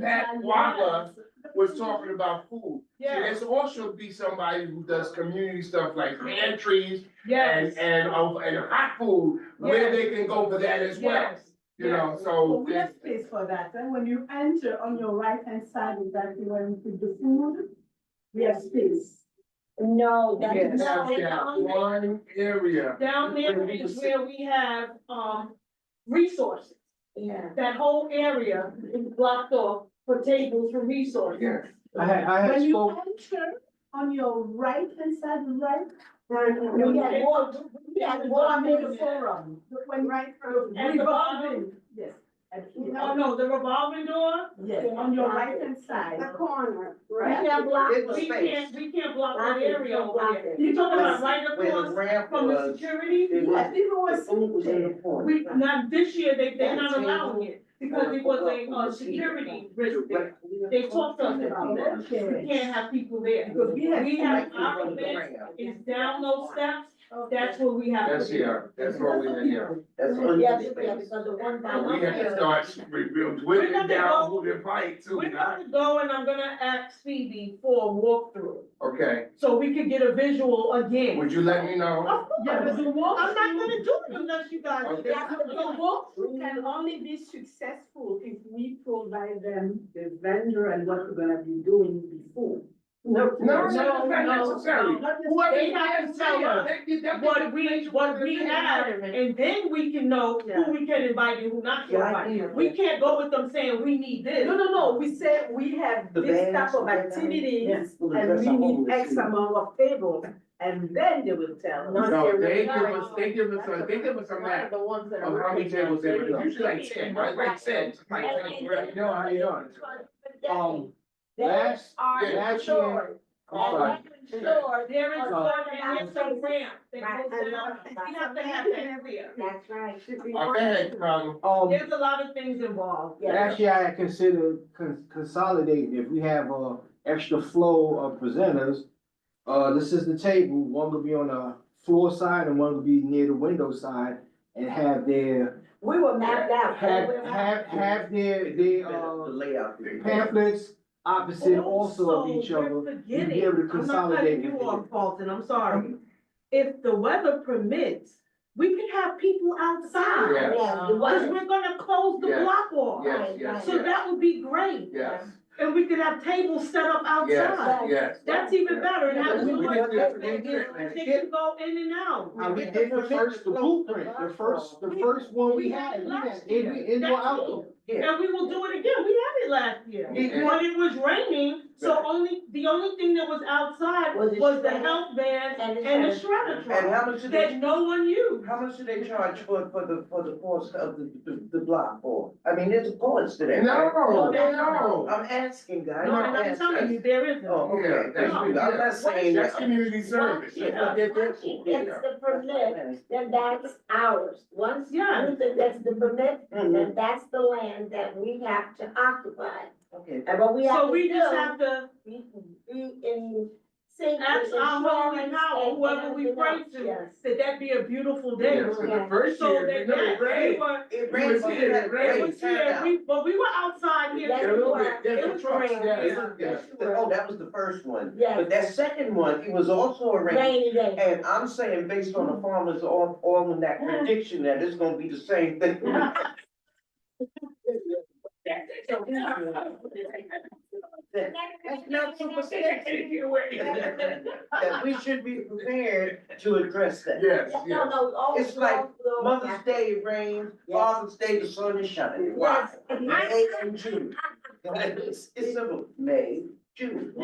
[SPEAKER 1] Pat Wagler was talking about food. See,
[SPEAKER 12] Yes.
[SPEAKER 1] there's also be somebody who does community stuff like pantries
[SPEAKER 12] Yes.
[SPEAKER 1] and hot food, where they can go for that as well.
[SPEAKER 12] Yes.
[SPEAKER 1] You know,
[SPEAKER 15] So
[SPEAKER 1] so.
[SPEAKER 15] we have space for that, and when you enter on your right-hand side, exactly where you put the food, we have space.
[SPEAKER 3] No,
[SPEAKER 1] We
[SPEAKER 3] that's
[SPEAKER 1] have that one area.
[SPEAKER 12] Down there is where we have, resources.
[SPEAKER 3] Yeah.
[SPEAKER 12] That whole area is blocked off for tables for resources.
[SPEAKER 1] Yes.
[SPEAKER 2] I had
[SPEAKER 15] When you
[SPEAKER 2] spoke,
[SPEAKER 15] enter on your right-hand side, right?
[SPEAKER 3] We had walked, we had walked in the
[SPEAKER 15] forum. When right,
[SPEAKER 12] At the bottom?
[SPEAKER 15] revolving, yes.
[SPEAKER 12] Oh, no, the revolving door?
[SPEAKER 15] Yes, on your right-hand side.
[SPEAKER 7] The corner,
[SPEAKER 3] We
[SPEAKER 7] right?
[SPEAKER 3] can't block
[SPEAKER 13] It's
[SPEAKER 3] it.
[SPEAKER 12] We can't block that area over there.
[SPEAKER 3] You
[SPEAKER 12] You talking about right
[SPEAKER 13] Where the
[SPEAKER 12] across
[SPEAKER 13] ramp
[SPEAKER 12] from the
[SPEAKER 13] was,
[SPEAKER 12] security?
[SPEAKER 15] Yes, people were
[SPEAKER 13] the food was in the
[SPEAKER 15] sitting.
[SPEAKER 13] corner.
[SPEAKER 12] We, not this year, they're not
[SPEAKER 13] That's
[SPEAKER 12] allowing it, because it was a security risk there. They talked to us about that. We can't have people there.
[SPEAKER 15] Because we have
[SPEAKER 12] our event is down those steps, that's where we have.
[SPEAKER 1] That's here, that's what we had here.
[SPEAKER 13] That's
[SPEAKER 3] Yeah,
[SPEAKER 13] under
[SPEAKER 3] because the one by.
[SPEAKER 1] We had to start whittling down who to fight too,
[SPEAKER 12] We're
[SPEAKER 1] right?
[SPEAKER 12] gonna go and I'm gonna ask Phoebe for a walkthrough,
[SPEAKER 1] Okay,
[SPEAKER 12] so we can get a visual again.
[SPEAKER 1] would you let me know?
[SPEAKER 12] Of course.
[SPEAKER 15] Yeah, but the
[SPEAKER 12] I'm not gonna do it unless you guys.
[SPEAKER 1] Okay.
[SPEAKER 15] The walkthrough can only be successful if we provide them the vendor and what we're gonna be doing before.
[SPEAKER 1] No, it's not necessary. Whoever
[SPEAKER 12] They
[SPEAKER 1] you
[SPEAKER 12] have
[SPEAKER 1] can
[SPEAKER 12] to tell
[SPEAKER 1] say,
[SPEAKER 12] us
[SPEAKER 1] that
[SPEAKER 12] what we have, and then we can know who we can invite and who not to
[SPEAKER 13] Yeah, I
[SPEAKER 12] invite.
[SPEAKER 13] hear
[SPEAKER 12] We
[SPEAKER 13] you.
[SPEAKER 12] can't go with them saying we need this.
[SPEAKER 15] No, we say we have
[SPEAKER 13] The
[SPEAKER 15] this
[SPEAKER 13] bands,
[SPEAKER 15] type of
[SPEAKER 13] the bands.
[SPEAKER 15] activities,
[SPEAKER 13] Yes.
[SPEAKER 15] and we need X amount of tables, and then they will tell us.
[SPEAKER 1] No, they give us a map
[SPEAKER 10] The ones that
[SPEAKER 1] of
[SPEAKER 10] are.
[SPEAKER 1] how many tables they would, usually like 10, right, like 10, like 10, right?
[SPEAKER 2] no, how you doing?
[SPEAKER 3] There
[SPEAKER 2] Last,
[SPEAKER 3] are
[SPEAKER 2] last year,
[SPEAKER 3] stores.
[SPEAKER 2] I'm sorry.
[SPEAKER 3] Stores.
[SPEAKER 12] There is
[SPEAKER 2] No.
[SPEAKER 12] one, and there's some ramp that
[SPEAKER 3] Right.
[SPEAKER 12] goes down, we have to have that clear.
[SPEAKER 3] That's right.
[SPEAKER 1] Okay,
[SPEAKER 12] There's a lot of things involved.
[SPEAKER 2] Last year I had considered consolidating, if we have a extra flow of presenters. This is the table, one would be on the floor side and one would be near the window side, and have their,
[SPEAKER 3] We were mapped out.
[SPEAKER 2] have their,
[SPEAKER 13] the layout.
[SPEAKER 2] pamphlets opposite also of each other.
[SPEAKER 12] We're
[SPEAKER 2] You'd be
[SPEAKER 12] forgetting,
[SPEAKER 2] able to
[SPEAKER 12] I'm not
[SPEAKER 2] consolidate.
[SPEAKER 12] cutting you off, Paulson, I'm sorry. If the weather permits, we could have people outside.
[SPEAKER 1] Yes.
[SPEAKER 12] Because we're gonna close the
[SPEAKER 1] Yes.
[SPEAKER 12] block off.
[SPEAKER 1] yes,
[SPEAKER 12] So that would be great.
[SPEAKER 1] yes,
[SPEAKER 12] And we could have tables set up
[SPEAKER 1] yes,
[SPEAKER 12] outside.
[SPEAKER 1] yes.
[SPEAKER 12] That's even better, and have
[SPEAKER 1] We
[SPEAKER 12] someone,
[SPEAKER 1] did this,
[SPEAKER 12] they can go in and out.
[SPEAKER 2] And we did the blueprint, the first one we had indoor outdoor.
[SPEAKER 12] And we will do it again, we had it last year, but it was raining, so the only thing that was outside
[SPEAKER 3] Was the
[SPEAKER 12] was the
[SPEAKER 3] shredder.
[SPEAKER 12] health van
[SPEAKER 3] And
[SPEAKER 12] and
[SPEAKER 3] the
[SPEAKER 12] the shredder
[SPEAKER 13] And how
[SPEAKER 12] truck
[SPEAKER 13] much do they,
[SPEAKER 12] that no one used.
[SPEAKER 13] how much do they charge for the cost of the block for? I mean, there's a cost to that. right?
[SPEAKER 1] No.
[SPEAKER 13] I'm asking, guys.
[SPEAKER 12] No, and I'm telling you, there isn't.
[SPEAKER 13] Oh, okay, that's, I'm not saying
[SPEAKER 1] That's
[SPEAKER 13] that.
[SPEAKER 1] community service, that's what they're there for.
[SPEAKER 3] It's the permit, then that's ours. Once you
[SPEAKER 12] Yeah.
[SPEAKER 3] that's the permit,
[SPEAKER 13] Mhm.
[SPEAKER 3] then that's the land that we have to occupy.
[SPEAKER 13] Okay.
[SPEAKER 3] And what we have
[SPEAKER 12] So
[SPEAKER 3] to
[SPEAKER 12] we just
[SPEAKER 3] do,
[SPEAKER 12] have to,
[SPEAKER 3] be in sync
[SPEAKER 12] ask
[SPEAKER 3] with
[SPEAKER 12] our holy
[SPEAKER 3] insurance
[SPEAKER 12] power,
[SPEAKER 3] and
[SPEAKER 12] whoever we
[SPEAKER 3] everything
[SPEAKER 12] pray
[SPEAKER 3] else.
[SPEAKER 12] to,
[SPEAKER 3] Yes.
[SPEAKER 12] that be a beautiful day.
[SPEAKER 1] Yes, 'cause the first
[SPEAKER 12] So
[SPEAKER 1] year,
[SPEAKER 12] that,
[SPEAKER 1] remember,
[SPEAKER 12] yes,
[SPEAKER 1] it rained.
[SPEAKER 13] It
[SPEAKER 1] You
[SPEAKER 13] rained,
[SPEAKER 1] was
[SPEAKER 13] but we
[SPEAKER 1] here,
[SPEAKER 13] had
[SPEAKER 1] it
[SPEAKER 12] it
[SPEAKER 1] rained.
[SPEAKER 12] was here, but we were outside here.
[SPEAKER 3] Yes,
[SPEAKER 1] A
[SPEAKER 3] you
[SPEAKER 1] little
[SPEAKER 3] were.
[SPEAKER 1] bit, yes,
[SPEAKER 12] It
[SPEAKER 1] the
[SPEAKER 12] was
[SPEAKER 1] trucks,
[SPEAKER 12] rain,
[SPEAKER 1] yes,
[SPEAKER 12] yeah.
[SPEAKER 1] yes.
[SPEAKER 13] Oh, that was the first one.
[SPEAKER 3] Yes.
[SPEAKER 13] But that second one, it was also a rain.
[SPEAKER 3] Rainy day.
[SPEAKER 13] And I'm saying based on the farmer's almanac prediction that it's gonna be the same thing. That's not superstition. That we should be prepared to address that.
[SPEAKER 1] Yes,
[SPEAKER 3] No,
[SPEAKER 1] yes.
[SPEAKER 3] no, always.
[SPEAKER 13] It's like Mother's Day it rains,
[SPEAKER 3] Yes.
[SPEAKER 13] Father's Day the sun is shining. Why?
[SPEAKER 3] Yes.
[SPEAKER 13] May and June. It's simple, May, June.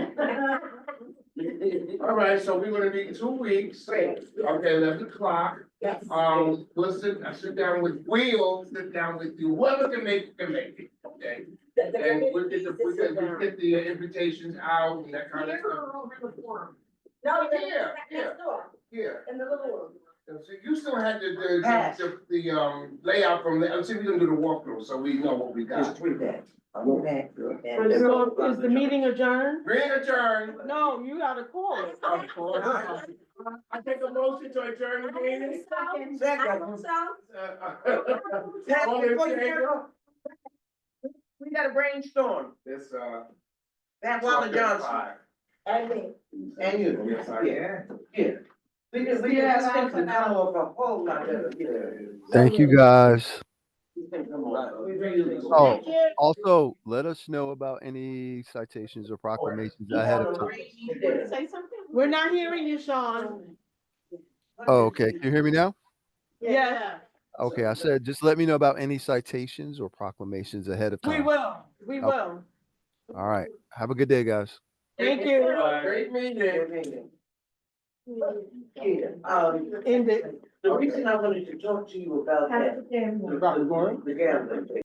[SPEAKER 1] All right, so we're gonna be 2 weeks.
[SPEAKER 3] Great.
[SPEAKER 1] Okay, 11 o'clock.
[SPEAKER 3] Yes.
[SPEAKER 1] I sit down with, we'll sit down with you, whoever can make it, okay? And we'll get the invitations out and that kind of stuff.
[SPEAKER 3] No,
[SPEAKER 1] Here,
[SPEAKER 3] next door,
[SPEAKER 1] Here,
[SPEAKER 3] in the little room.
[SPEAKER 1] and so you still had the layout from the, see, we can do the walkthrough, so we know what we
[SPEAKER 13] There's
[SPEAKER 1] got.
[SPEAKER 13] 3 bags. I'm a bag.
[SPEAKER 12] So is the meeting adjourned?
[SPEAKER 1] Bring adjourn.
[SPEAKER 12] No, you gotta call it.
[SPEAKER 1] I take a motion to adjourn the meeting.
[SPEAKER 13] Second.
[SPEAKER 1] All in
[SPEAKER 13] Before you
[SPEAKER 1] favor?
[SPEAKER 13] turn, we got a brainstorm.
[SPEAKER 1] This,
[SPEAKER 13] That's Wanda Johnson.
[SPEAKER 3] And me.
[SPEAKER 13] And you.
[SPEAKER 1] Yes, I am.
[SPEAKER 13] Yeah. We can fix the color of a whole lot better.
[SPEAKER 11] Thank you, guys. Oh,
[SPEAKER 3] Thank you.
[SPEAKER 11] also, let us know about any citations or proclamations ahead of time.
[SPEAKER 12] Say something? We're not hearing you, Sean.
[SPEAKER 11] Oh, okay. Can you hear me now?
[SPEAKER 12] Yeah.
[SPEAKER 11] Okay, I said just let me know about any citations or proclamations ahead of
[SPEAKER 12] We
[SPEAKER 11] time.
[SPEAKER 12] will, we
[SPEAKER 11] Okay.
[SPEAKER 12] will.
[SPEAKER 11] All right. Have a good day, guys.
[SPEAKER 12] Thank you.
[SPEAKER 1] Great meeting.
[SPEAKER 12] End it.
[SPEAKER 13] The reason I wanted to talk to you about that, the gambling.